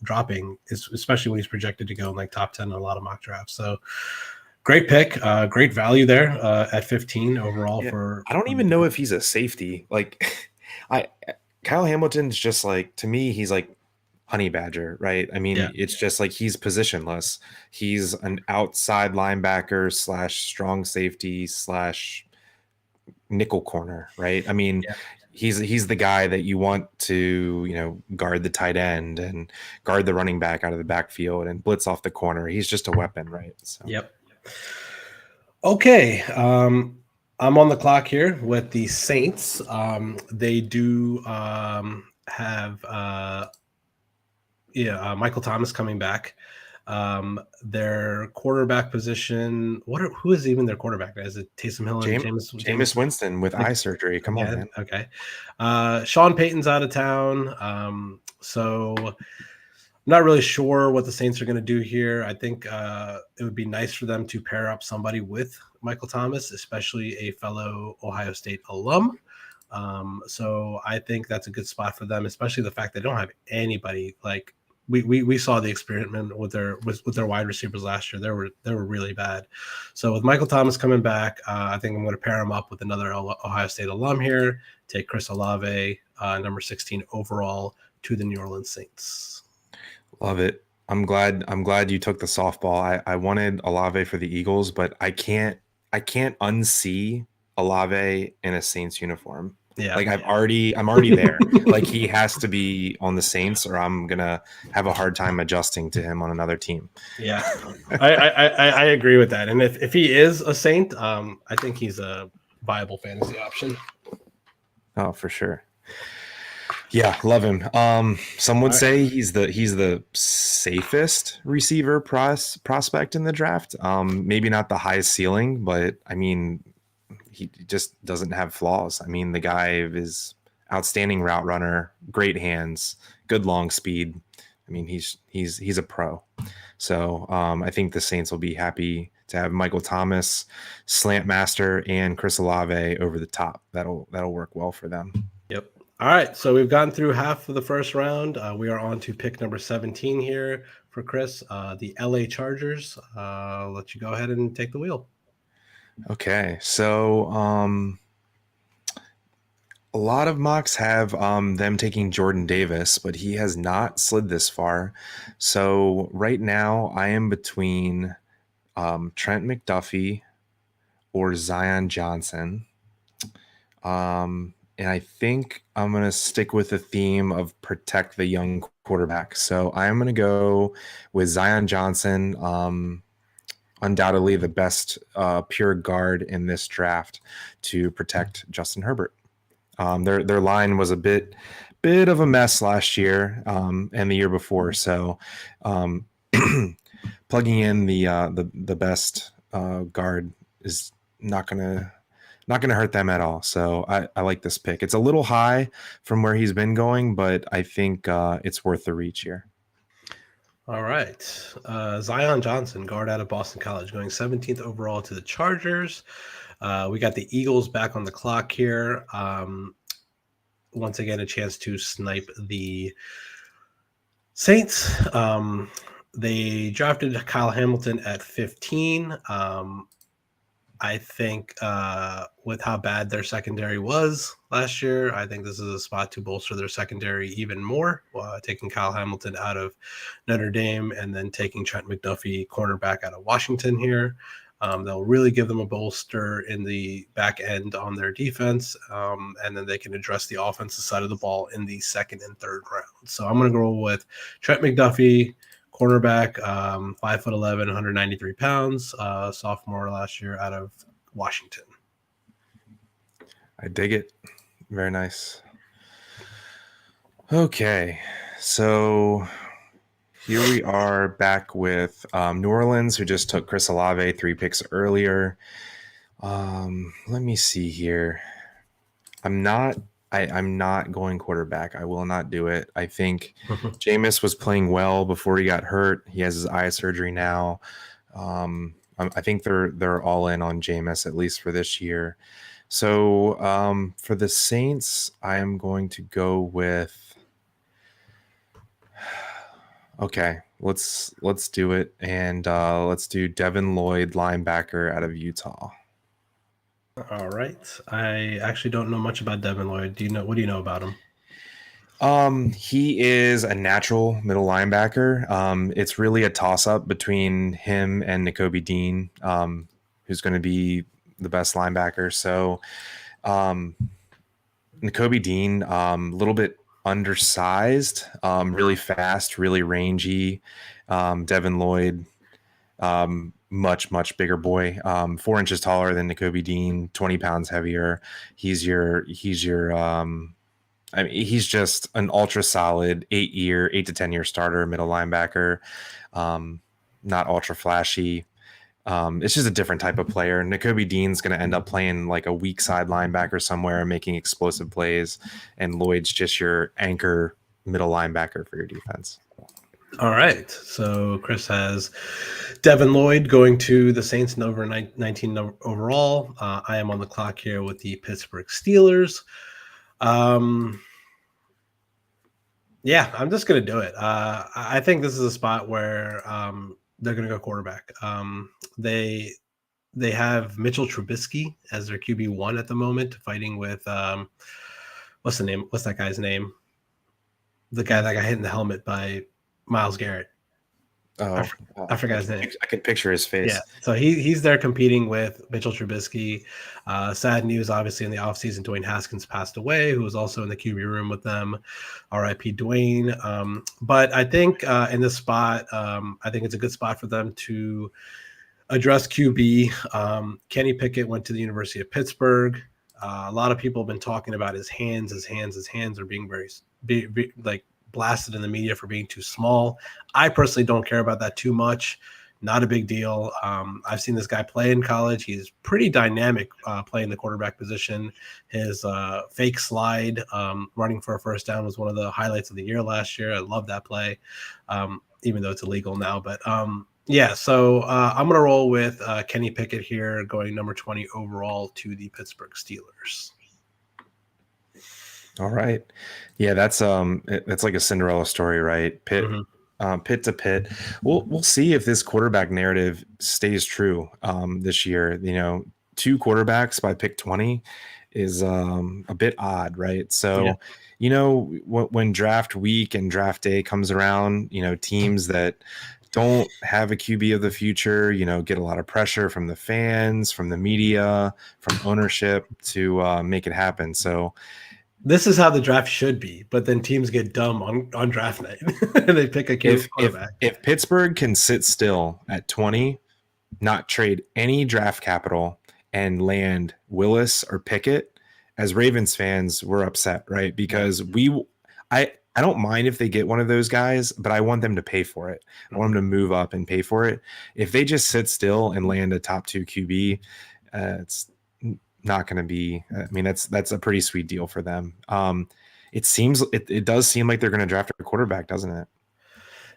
dropping, especially when he's projected to go in like top 10 in a lot of mock drafts. So great pick, great value there at 15 overall. Yeah, I don't even know if he's a safety. Like, Kyle Hamilton's just like, to me, he's like honey badger, right? I mean, Yeah. it's just like he's positionless. He's an outside linebacker / strong safety / nickel corner, right? I mean, Yeah. he's the guy that you want to, guard the tight end and guard the running back out of the backfield and blitz off the corner. He's just a weapon, right? So. Yep. Okay. I'm on the clock here with the Saints. They do have Michael Thomas coming back. Their quarterback position. Who is even their quarterback? Is it Taysom Hill and Jameis Winston with eye surgery? Come on, man. Okay. Sean Payton's out of town. So I'm not really sure what the Saints are going to do here. I think it would be nice for them to pair up somebody with Michael Thomas, especially a fellow Ohio State alum. So I think that's a good spot for them, especially the fact they don't have anybody. Like we saw the experiment with their wide receivers last year. They were really bad. So with Michael Thomas coming back, I think I'm going to pair him up with another Ohio State alum here. Take Chris Olave, number 16 overall, to the New Orleans Saints. Love it. I'm glad you took the softball. I wanted Olave for the Eagles, but I can't unsee Olave in a Saints uniform. Yeah. Like I'm already there. Like he has to be on the Saints or I'm gonna have a hard time adjusting to him on another team. Yeah. I agree with that. And if he is a Saint, I think he's a viable fantasy option. Oh, for sure. Yeah, love him. Some would say he's the safest receiver prospect in the draft. Maybe not the highest ceiling, but I mean, he just doesn't have flaws. I mean, the guy is outstanding route runner, great hands, good long speed. I mean, he's a pro. So I think the Saints will be happy to have Michael Thomas, slant master, and Chris Olave over the top. That'll work well for them. Yep. All right, so we've gone through half of the first round. We are on to pick number 17 here for Chris, the LA Chargers. I'll let you go ahead and take the wheel. Okay, so a lot of mocks have them taking Jordan Davis, but he has not slid this far. So right now I am between Trent McDuffie or Zion Johnson. And I think I'm going to stick with the theme of protect the young quarterback. So I'm going to go with Zion Johnson, undoubtedly the best pure guard in this draft to protect Justin Herbert. Their line was a bit of a mess last year and the year before. So plugging in the best guard is not going to hurt them at all. So I like this pick. It's a little high from where he's been going, but I think it's worth the reach here. All right. Zion Johnson, guard out of Boston College, going 17th overall to the Chargers. We got the Eagles back on the clock here. Once again, a chance to snipe the Saints. They drafted Kyle Hamilton at 15. I think with how bad their secondary was last year, I think this is a spot to bolster their secondary even more, taking Kyle Hamilton out of Notre Dame and then taking Trent McDuffie, cornerback out of Washington here. They'll really give them a bolster in the back end on their defense, and then they can address the offensive side of the ball in the second and third round. So I'm going to go with Trent McDuffie, cornerback, 5'11", 193 pounds, sophomore last year out of Washington. I dig it. Very nice. Okay, so here we are back with New Orleans, who just took Chris Olave 3 picks earlier. Let me see here. I'm not going quarterback. I will not do it. I think Jameis was playing well before he got hurt. He has his eye surgery now. I think they're all in on Jameis, at least for this year. So for the Saints, I am going to go with. Okay, let's do it, and let's do Devin Lloyd, linebacker out of Utah. All right. I actually don't know much about Devin Lloyd. What do you know about him? He is a natural middle linebacker. It's really a toss-up between him and Nakobe Dean, who's going to be the best linebacker. So, Nakobe Dean, a little bit undersized, really fast, really rangy. Devin Lloyd, much bigger boy, 4 inches taller than Nakobe Dean, 20 pounds heavier. He's your I mean, he's just an ultra solid 8 to 10 year starter, middle linebacker. Not ultra flashy. It's just a different type of player. Nakobe Dean's going to end up playing like a weak side linebacker somewhere, making explosive plays, and Lloyd's just your anchor middle linebacker for your defense. All right. So Chris has Devin Lloyd going to the Saints, over 19 overall. I am on the clock here with the Pittsburgh Steelers. Yeah, I'm just going to do it. I think this is a spot where they're going to go quarterback. They have Mitchell Trubisky as their QB1 at the moment, fighting with what's the name? What's that guy's name? The guy that got hit in the helmet by Myles Garrett. Oh, I forgot his name. I can picture his face. Yeah, so he's there competing with Mitchell Trubisky. Sad news, obviously, in the offseason, Dwayne Haskins passed away, who was also in the QB room with them. R.I.P. Dwayne. But I think in this spot, I think it's a good spot for them to address QB. Kenny Pickett went to the University of Pittsburgh. A lot of people have been talking about his hands. His hands are being very like blasted in the media for being too small. I personally don't care about that too much. Not a big deal. I've seen this guy play in college. He's pretty dynamic playing the quarterback position. His fake slide running for a first down was one of the highlights of the year last year. I love that play, even though it's illegal now. But yeah, so I'm going to roll with Kenny Pickett here, going number 20 overall to the Pittsburgh Steelers. All right. Yeah, that's like a Cinderella story, right? Pitt to Pitt. We'll see if this quarterback narrative stays true this year. 2 quarterbacks by pick 20 is a bit odd, right? So, when draft week and draft day comes around, teams that don't have a QB of the future, get a lot of pressure from the fans, from the media, from ownership to make it happen. So this is how the draft should be, but then teams get dumb on draft night and they pick a quarterback. If Pittsburgh can sit still at 20, not trade any draft capital, and land Willis or Pickett, as Ravens fans, we're upset, right? Because I don't mind if they get one of those guys, but I want them to pay for it. I want them to move up and pay for it. If they just sit still and land a top 2 QB, it's not going to be. I mean, that's a pretty sweet deal for them. It does seem like they're going to draft a quarterback, doesn't it?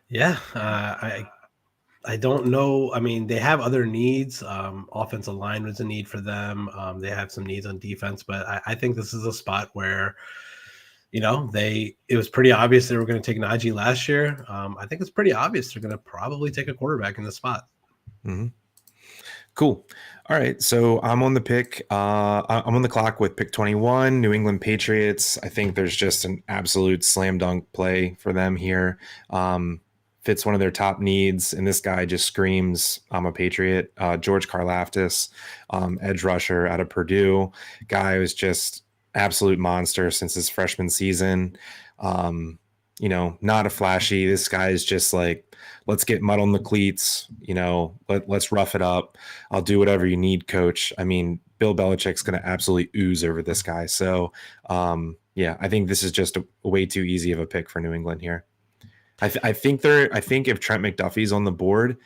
Yeah, I don't know. I mean, they have other needs. Offensive line was a need for them. They have some needs on defense, but I think this is a spot where, it was pretty obvious they were going to take Najee last year. I think it's pretty obvious they're going to probably take a quarterback in the spot. Mm-hmm. Cool. All right. So I'm on the pick. I'm on the clock with pick 21, New England Patriots. I think there's just an absolute slam dunk play for them here. Fits one of their top needs. And this guy just screams, I'm a Patriot. George Karlaftis, edge rusher out of Purdue. Guy was just absolute monster since his freshman season. Not a flashy. This guy is just like, let's get mud on the cleats, let's rough it up. I'll do whatever you need, coach. I mean, Bill Belichick's going to absolutely ooze over this guy. So, I think this is just a way too easy of a pick for New England here. I think if Trent McDuffie's on the board,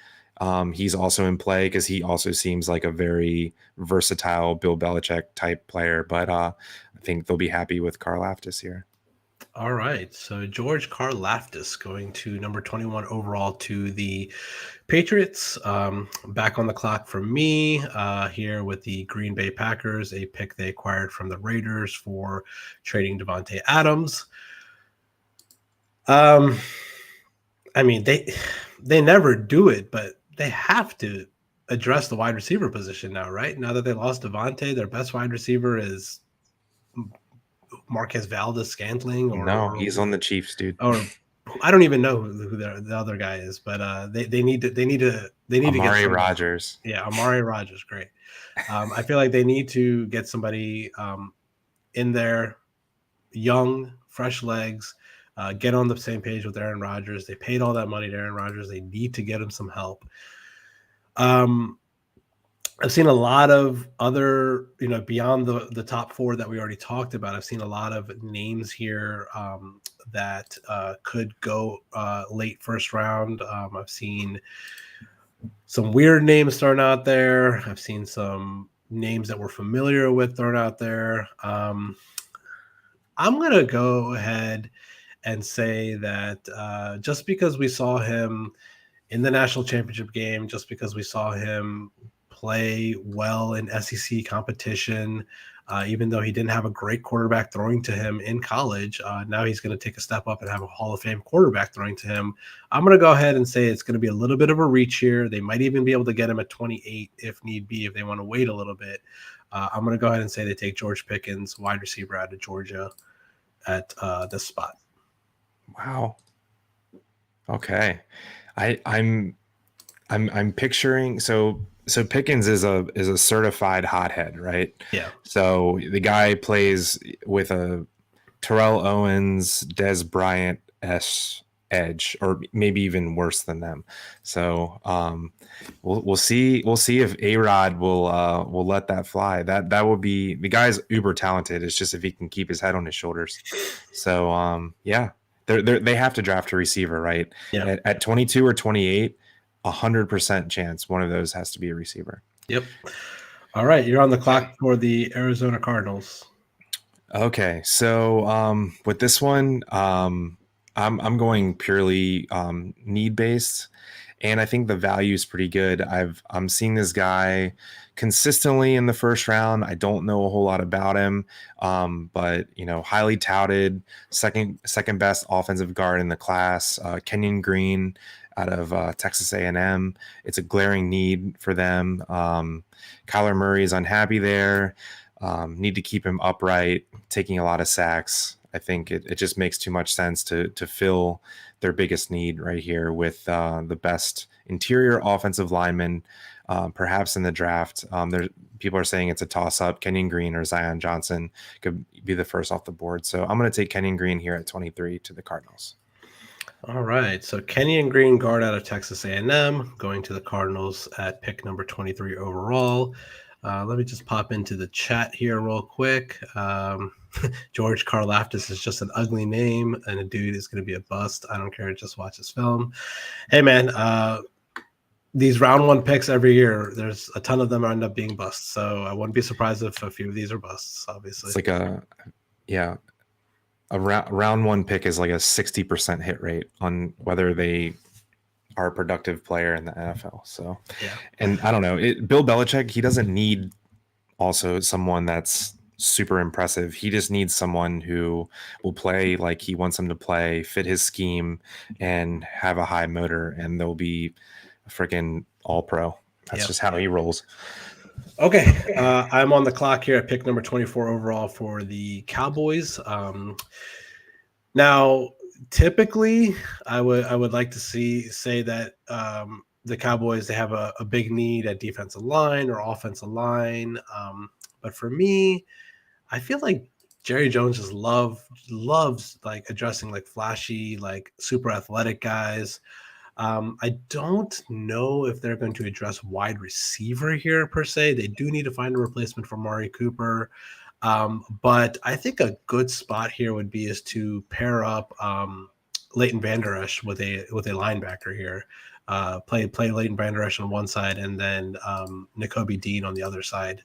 he's also in play because he also seems like a very versatile Bill Belichick type player. But I think they'll be happy with Karlaftis here. All right. So George Karlaftis going to number 21 overall to the Patriots. Back on the clock for me here with the Green Bay Packers, a pick they acquired from the Raiders for trading Devontae Adams. I mean, they never do it, but they have to address the wide receiver position now, right? Now that they lost Devontae, their best wide receiver is Marquez Valdez-Scantling, No, he's on the Chiefs, dude. or I don't even know who the other guy is, but they need to get Amari somebody. Rodgers. Yeah, Amari Rodgers, great. I feel like they need to get somebody in there, young, fresh legs, get on the same page with Aaron Rodgers. They paid all that money to Aaron Rodgers. They need to get him some help. I've seen a lot of other, beyond the top four that we already talked about. I've seen a lot of names here that could go late first round. I've seen some weird names thrown out there. I've seen some names that we're familiar with thrown out there. I'm going to go ahead and say that just because we saw him in the national championship game, just because we saw him play well in SEC competition, even though he didn't have a great quarterback throwing to him in college. Now he's going to take a step up and have a Hall of Fame quarterback throwing to him. I'm going to go ahead and say it's going to be a little bit of a reach here. They might even be able to get him at 28 if need be, if they want to wait a little bit. I'm going to go ahead and say they take George Pickens, wide receiver out of Georgia, at this spot. Wow. Okay. I'm picturing so Pickens is a certified hothead, right? Yeah. So the guy plays with a Terrell Owens, Des Bryant-esque edge, or maybe even worse than them. So we'll see if A-Rod will let that fly. That will be, the guy's uber talented. It's just if he can keep his head on his shoulders. So yeah, they have to draft a receiver, right? Yeah. At 22 or 28. 100% chance one of those has to be a receiver. Yep. All right, you're on the clock for the Arizona Cardinals. Okay, so with this one, I'm going purely need based, and I think the value is pretty good. I'm seeing this guy consistently in the first round. I don't know a whole lot about him, but highly touted, second best offensive guard in the class. Kenyon Green out of Texas A&M. It's a glaring need for them. Kyler Murray is unhappy there. Need to keep him upright, taking a lot of sacks. I think it just makes too much sense to fill their biggest need right here with the best interior offensive lineman, perhaps in the draft. People are saying it's a toss-up. Kenyon Green or Zion Johnson could be the first off the board. So I'm going to take Kenyon Green here at 23 to the Cardinals. All right, so Kenyon Green, guard out of Texas A&M, going to the Cardinals at pick number 23 overall. Let me just pop into the chat here real quick. George Karlaftis is just an ugly name, and a dude is going to be a bust. I don't care. Just watch his film. Hey, man, these round one picks every year, there's a ton of them end up being busts. So I wouldn't be surprised if a few of these are busts, obviously. It's like a round one pick is like a 60% hit rate on whether they are a productive player in the NFL. So, yeah. And I don't know, Bill Belichick, he doesn't need also someone that's super impressive. He just needs someone who will play like he wants them to play, fit his scheme, and have a high motor, and they'll be a freaking all pro. That's just how he rolls. Okay, I'm on the clock here at pick number 24 overall for the Cowboys. Now, typically, I would like to say that the Cowboys, they have a big need at defensive line or offensive line. But for me, I feel like Jerry Jones just loves like addressing like flashy, like super athletic guys. I don't know if they're going to address wide receiver here per se. They do need to find a replacement for Mari Cooper. But I think a good spot here would be is to pair up Leighton Vander Esch with a linebacker here. Play Leighton Vander Esch on one side and then Nakobe Dean on the other side.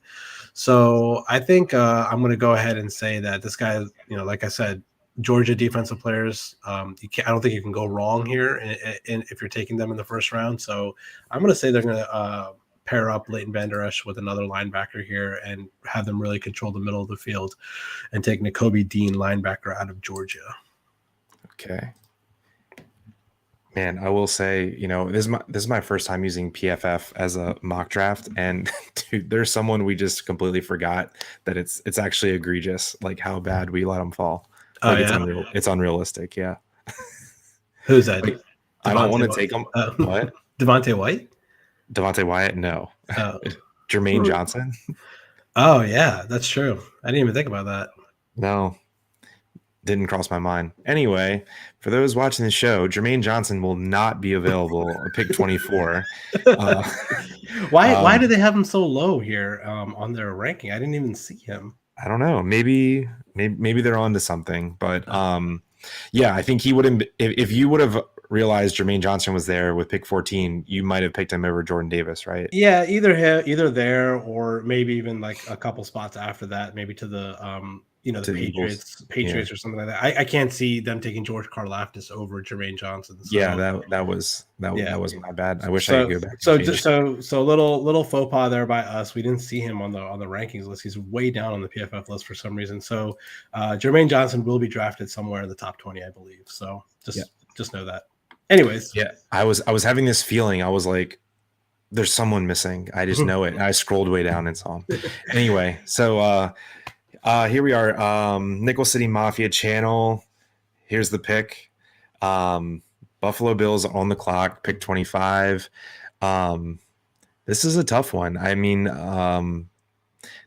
So I think I'm going to go ahead and say that this guy, like I said, Georgia defensive players. I don't think you can go wrong here if you're taking them in the first round. So I'm going to say they're going to pair up Leighton Vander Esch with another linebacker here and have them really control the middle of the field and take Nakobe Dean, linebacker out of Georgia. Okay. Man, I will say, this is my first time using PFF as a mock draft, and dude, there's someone we just completely forgot that it's actually egregious, like how bad we let them fall. Like it's unrealistic. Yeah. Who's that? Like, I don't want to take them. What? Devontae White? Devontae Wyatt? No. Jermaine Johnson? Oh yeah, that's true. I didn't even think about that. No. Didn't cross my mind. Anyway, for those watching the show, Jermaine Johnson will not be available at pick 24. Why do they have him so low here on their ranking? I didn't even see him. I don't know. Maybe they're on to something. But yeah, I think he wouldn't. If you would have realized Jermaine Johnson was there with pick 14, you might have picked him over Jordan Davis, right? Yeah, either there or maybe even like a couple spots after that, maybe to the the Patriots or something like that. I can't see them taking George Karlaftis over Jermaine Johnson. So. Yeah, that was my bad. I wish I could go back. So little faux pas there by us. We didn't see him on the rankings list. He's way down on the PFF list for some reason. So Jermaine Johnson will be drafted somewhere in the top 20, I believe. So just know that. Anyways, yeah, I was having this feeling. I was like, there's someone missing. I just know it. And I scrolled way down and saw him. Anyway, so here we are, Nickel City Mafia channel. Here's the pick. Buffalo Bills on the clock, pick 25. This is a tough one. I mean,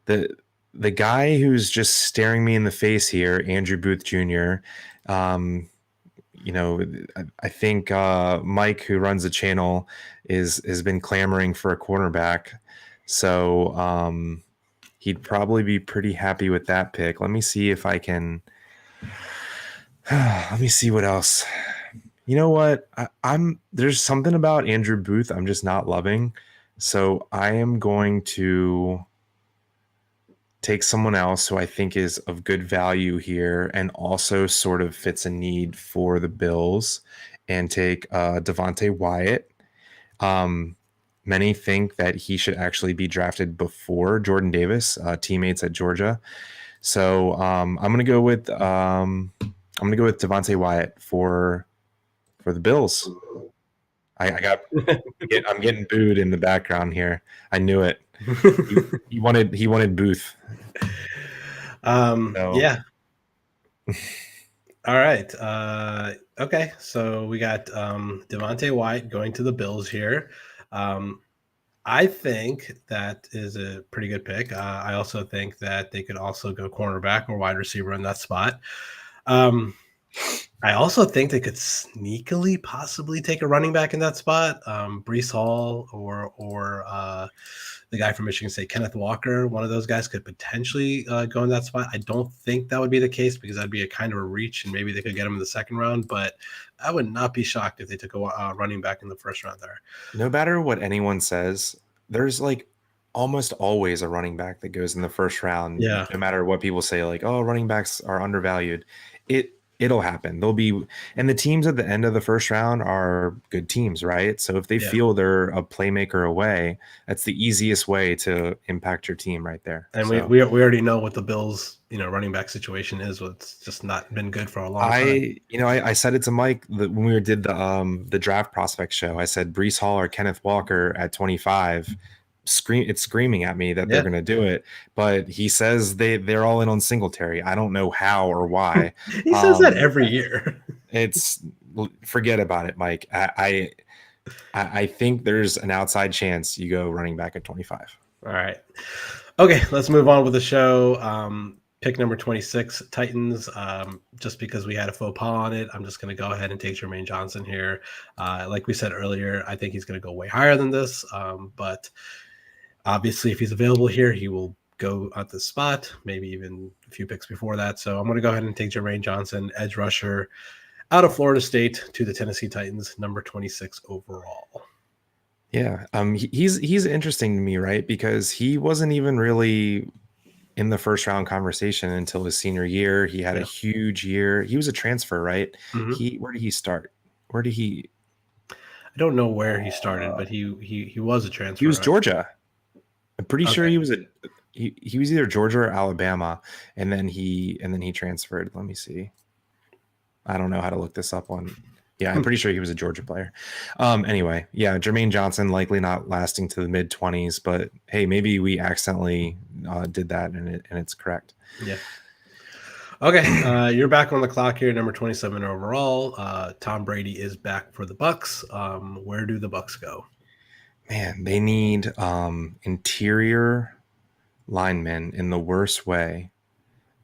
the guy who's just staring me in the face here, Andrew Booth Jr., I think Mike, who runs the channel, has been clamoring for a cornerback. So he'd probably be pretty happy with that pick. Let me see if I can. Let me see what else. You know what? There's something about Andrew Booth I'm just not loving. So I am going to take someone else who I think is of good value here and also sort of fits a need for the Bills, and take Devontae Wyatt. Many think that he should actually be drafted before Jordan Davis, teammates at Georgia. So I'm gonna go with Devontae Wyatt for the Bills. I'm getting booed in the background here. I knew it. He wanted Booth. Yeah. All right. Okay. So we got Devontae Wyatt going to the Bills here. I think that is a pretty good pick. I also think that they could also go cornerback or wide receiver in that spot. I also think they could sneakily possibly take a running back in that spot. Breece Hall or the guy from Michigan State, Kenneth Walker. One of those guys could potentially go in that spot. I don't think that would be the case because that'd be a kind of a reach, and maybe they could get him in the second round. But I would not be shocked if they took a running back in the first round there. No matter what anyone says, there's like almost always a running back that goes in the first round. Yeah. No matter what people say, like, oh, running backs are undervalued. It'll happen. And the teams at the end of the first round are good teams, right? So if they feel they're a playmaker away, that's the easiest way to impact your team right there. And we already know what the Bills, running back situation is. It's just not been good for a long time. I said it to Mike when we did the draft prospect show. I said Breece Hall or Kenneth Walker at 25. It's screaming at me that they're going to do it, but he says they're all in on Singletary. I don't know how or why. He says that every year. Forget about it, Mike. I think there's an outside chance you go running back at 25. All right. Okay, let's move on with the show. Pick number 26, Titans. Just because we had a faux pas on it, I'm just going to go ahead and take Jermaine Johnson here. Like we said earlier, I think he's going to go way higher than this, but obviously, if he's available here, he will go at the spot, maybe even a few picks before that. So I'm going to go ahead and take Jermaine Johnson, edge rusher, out of Florida State to the Tennessee Titans, number 26 overall. Yeah, he's interesting to me, right? Because he wasn't even really in the first round conversation until his senior year. He had a huge year. He was a transfer, right? Mm-hmm. Where did he start? Where did he? I don't know where he started, but he was a transfer. He was right? Georgia. I'm pretty sure Okay. he was he was either Georgia or Alabama, and then he transferred. Let me see. I don't know how to look this up on. Yeah, I'm pretty sure he was a Georgia player. Anyway, yeah, Jermaine Johnson likely not lasting to the mid-20s, but hey, maybe we accidentally did that and it's correct. Yeah. Okay, you're back on the clock here, number 27 overall. Tom Brady is back for the Bucks. Where do the Bucks go? Man, they need interior linemen in the worst way,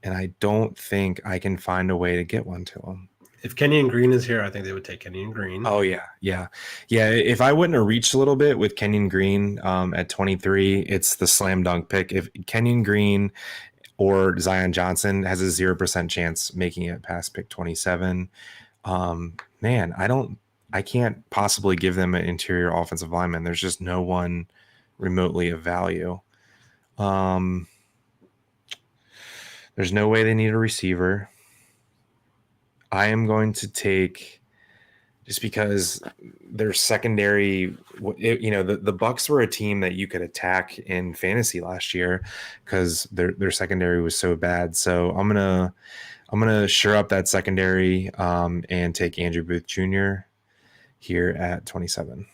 and I don't think I can find a way to get one to them. If Kenyon Green is here, I think they would take Kenyon Green. Oh yeah. If I wouldn't have reached a little bit with Kenyon Green at 23, it's the slam dunk pick. If Kenyon Green or Zion Johnson has a 0% chance making it past pick 27, man, I can't possibly give them an interior offensive lineman. There's just no one remotely of value. There's no way they need a receiver. I am going to take, just because their secondary, the Bucks were a team that you could attack in fantasy last year because their secondary was so bad. So I'm gonna shore up that secondary and take Andrew Booth Jr. here at 27.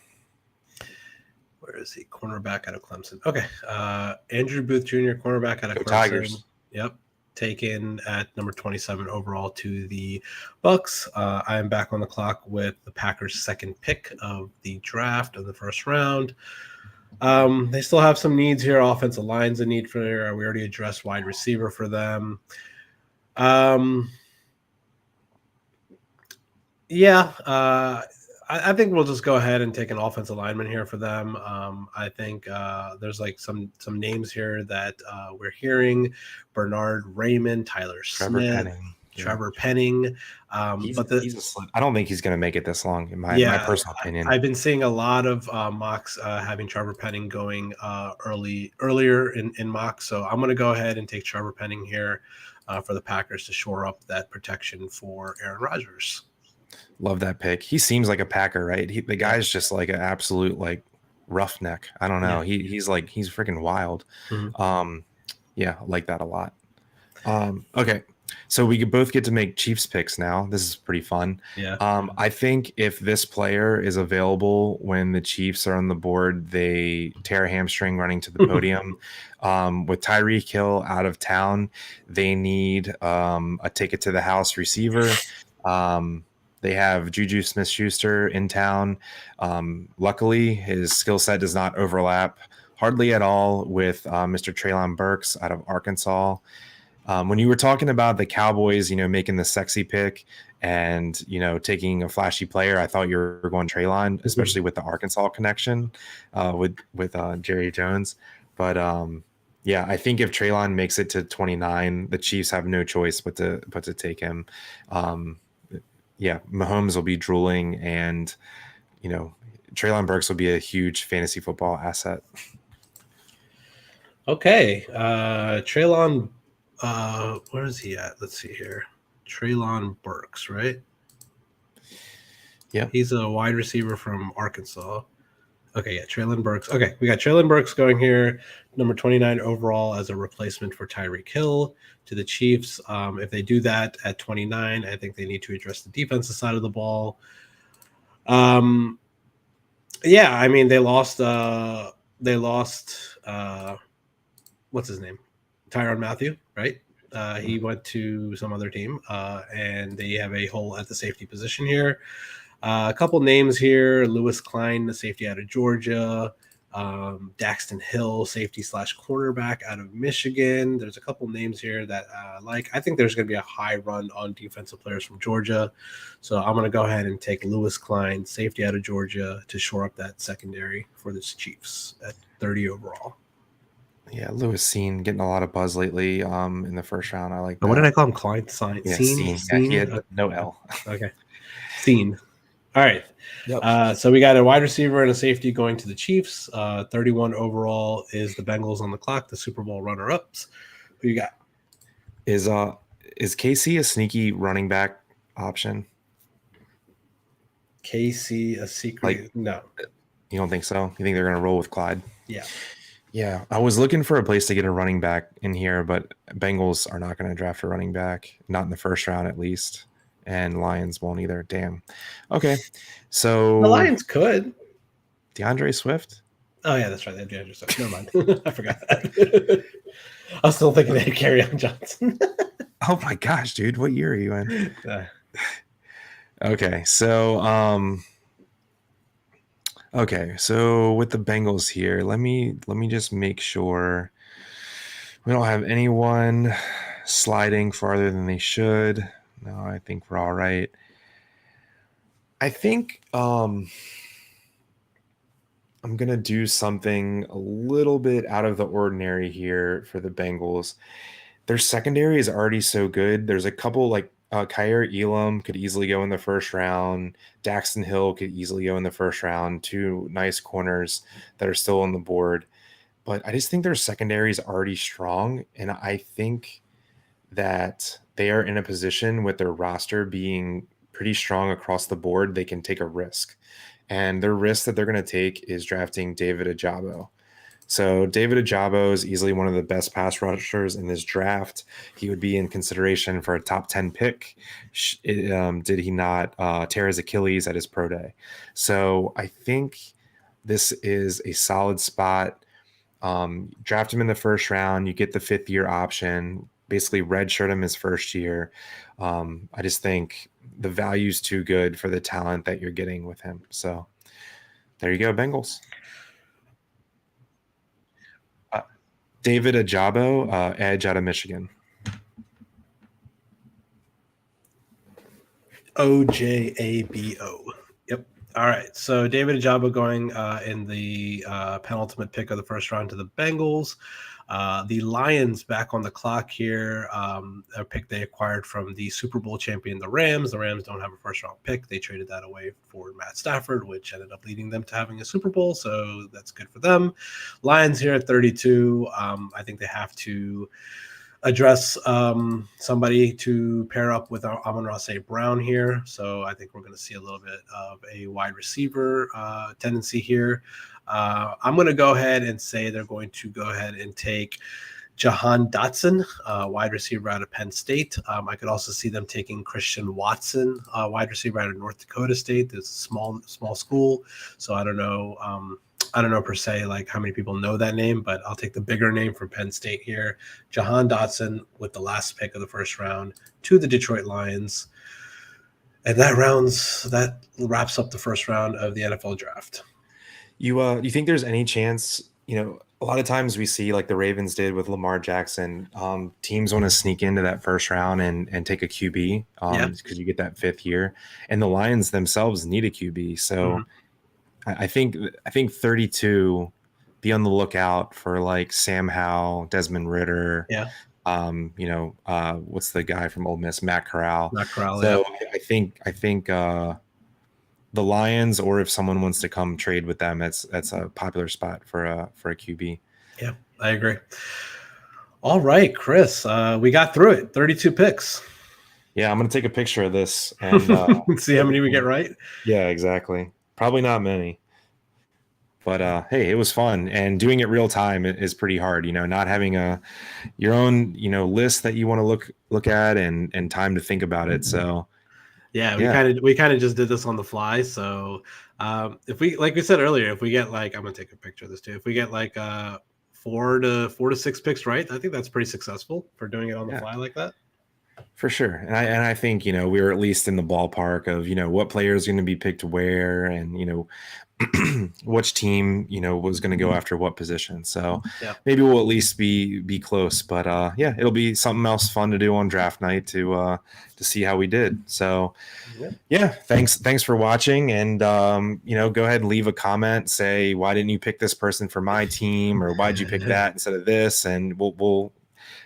Where is he? Cornerback out of Clemson. Okay, Andrew Booth Jr., cornerback out of Clemson. Tigers. Yep. Taken at number 27 overall to the Bucks. I am back on the clock with the Packers' second pick of the draft of the first round. They still have some needs here. Offensive line's a need for there. We already addressed wide receiver for them. I think we'll just go ahead and take an offensive lineman here for them. I think there's like some names here that we're hearing: Bernard Raymond, Tyler Smith, Trevor Penning. I don't think he's going to make it this long, in my personal opinion. I've been seeing a lot of mocks having Trevor Penning going earlier in mocks, so I'm going to go ahead and take Trevor Penning here for the Packers to shore up that protection for Aaron Rodgers. Love that pick. He seems like a Packer, right? The guy's just like an absolute like roughneck. I don't know. Yeah. He's freaking wild. Mm-hmm. I like that a lot. Okay. So we could both get to make Chiefs picks now. This is pretty fun. Yeah. I think if this player is available when the Chiefs are on the board, they tear a hamstring running to the podium. With Tyreek Hill out of town, they need a ticket to the house receiver. They have Juju Smith-Schuster in town. Luckily, his skill set does not overlap hardly at all with Mr. Treylon Burks out of Arkansas. When you were talking about the Cowboys, making the sexy pick and, taking a flashy player, I thought you were going Treylon, especially with the Arkansas connection with Jerry Jones. But I think if Treylon makes it to 29, the Chiefs have no choice but to take him. Mahomes will be drooling, and Treylon Burks will be a huge fantasy football asset. Okay, Treylon, where is he at? Let's see here. Treylon Burks, right? Yeah, he's a wide receiver from Arkansas. Okay, Treylon Burks. Okay, we got Treylon Burks going here, number 29 overall as a replacement for Tyreek Hill to the Chiefs. If they do that at 29, I think they need to address the defensive side of the ball. They lost. What's his name? Tyrann Mathieu, right? He went to some other team, and they have a hole at the safety position here. A couple names here: Lewis Klein, the safety out of Georgia; Daxton Hill, safety / cornerback out of Michigan. There's a couple names here that I think there's going to be a high run on defensive players from Georgia, so I'm going to go ahead and take Lewis Klein, safety out of Georgia, to shore up that secondary for the Chiefs at 30 overall. Yeah, Lewis Cine getting a lot of buzz lately in the first round. I like that. What did I call him? Klein? Cine? Yeah, he had no L. Okay. Cine. All right. Yep. So we got a wide receiver and a safety going to the Chiefs. 31 overall is the Bengals on the clock, the Super Bowl runner-ups. Who you got? Is KC a sneaky running back option? KC a secret? Like, no. You don't think so? You think they're going to roll with Clyde? Yeah. Yeah, I was looking for a place to get a running back in here, but Bengals are not going to draft a running back, not in the first round at least, and Lions won't either. Damn. Okay, so The Lions could. DeAndre Swift. Oh yeah, that's right. They have DeAndre Swift. Never mind. I forgot that. I was still thinking they had Kerryon Johnson. Oh my gosh, dude, what year are you in? Okay, so with the Bengals here, let me just make sure we don't have anyone sliding farther than they should. No, I think we're all right. I think I'm going to do something a little bit out of the ordinary here for the Bengals. Their secondary is already so good. There's a couple like Kyer Elam could easily go in the first round. Daxton Hill could easily go in the first round. Two nice corners that are still on the board. But I just think their secondary is already strong. And I think that they are in a position with their roster being pretty strong across the board. They can take a risk. And their risk that they're going to take is drafting David Ojabo. So David Ojabo is easily one of the best pass rushers in this draft. He would be in consideration for a top 10 pick. Did he not tear his Achilles at his pro day? So I think this is a solid spot. Draft him in the first round. You get the 5th-year option. Basically redshirt him his first year. I just think the value's too good for the talent that you're getting with him. So there you go, Bengals. David Ojabo, edge out of Michigan. Ojabo. Yep. All right. So David Ojabo going in the penultimate pick of the first round to the Bengals. The Lions back on the clock here. A pick they acquired from the Super Bowl champion, the Rams. The Rams don't have a first round pick. They traded that away for Matt Stafford, which ended up leading them to having a Super Bowl. So that's good for them. Lions here at 32. I think they have to address somebody to pair up with our Amon-Ra St. Brown here. So I think we're going to see a little bit of a wide receiver tendency here. I'm going to go ahead and say they're going to go ahead and take Jahan Dotson, wide receiver out of Penn State. I could also see them taking Christian Watson, wide receiver out of North Dakota State. It's a small school, so I don't know. I don't know per se like how many people know that name, but I'll take the bigger name from Penn State here. Jahan Dotson with the last pick of the first round to the Detroit Lions. And that wraps up the first round of the NFL draft. You think there's any chance, a lot of times we see like the Ravens did with Lamar Jackson, teams want to sneak into that first round and take a QB because you get that 5th year, and the Lions themselves need a QB. So I think 32, be on the lookout for like Sam Howell, Desmond Ritter. Yeah. What's the guy from Ole Miss, Matt Corral. So I think the Lions, or if someone wants to come trade with them, that's a popular spot for a QB. Yeah, I agree. All right, Chris, we got through it. 32 picks. Yeah, I'm going to take a picture of this and see how many we get right. Yeah, exactly. Probably not many. But hey, it was fun, and doing it real time is pretty hard. Not having your own list that you want to look at and time to think about it. So yeah, we kind of just did this on the fly. So if we, like we said earlier, if we get like, I'm gonna take a picture of this too. If we get like 4 to 6 picks right, I think that's pretty successful for doing it on the fly like that. For sure. And I think, we were at least in the ballpark of, what player is going to be picked where, and, which team, was going to go after what position. So maybe we'll at least be close, but it'll be something else fun to do on draft night to see how we did. So thanks for watching, and go ahead and leave a comment, say, why didn't you pick this person for my team, or why'd you pick that instead of this? And we'll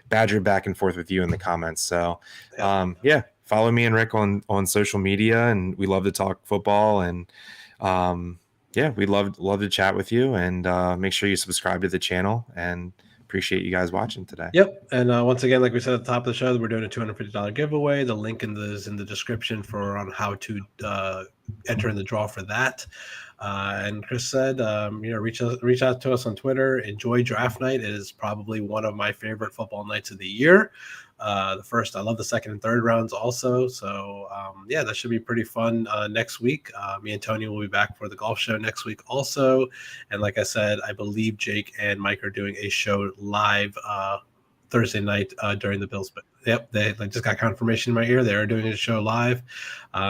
badger back and forth with you in the comments. So follow me and Rick on social media, and we love to talk football, and we'd love to chat with you, and make sure you subscribe to the channel, and appreciate you guys watching today. Yep. And once again, like we said at the top of the show, we're doing a $250 giveaway. The link is in the description on how to enter in the draw for that. And Chris said, reach out to us on Twitter. Enjoy draft night. It is probably one of my favorite football nights of the year. I love the second and third rounds also. So, that should be pretty fun next week. Me and Tony will be back for the golf show next week also. And like I said, I believe Jake and Mike are doing a show live Thursday night during the Bills. Yep, they just got confirmation in my ear. They are doing a show live.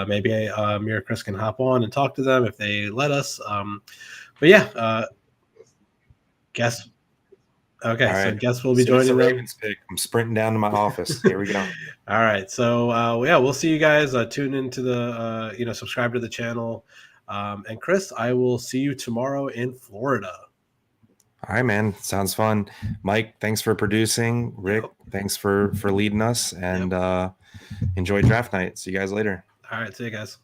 Maybe me or Chris can hop on and talk to them if they let us. Guess. Okay, all right. so guess we'll be joining them. Ravens pick. I'm sprinting down to my office. Here we go. All right, so we'll see you guys. Tune into the subscribe to the channel. And Chris, I will see you tomorrow in Florida. All right, man. Sounds fun. Mike, thanks for producing. Rick, thanks for leading us. And enjoy draft night. See you guys later. All right, see you guys.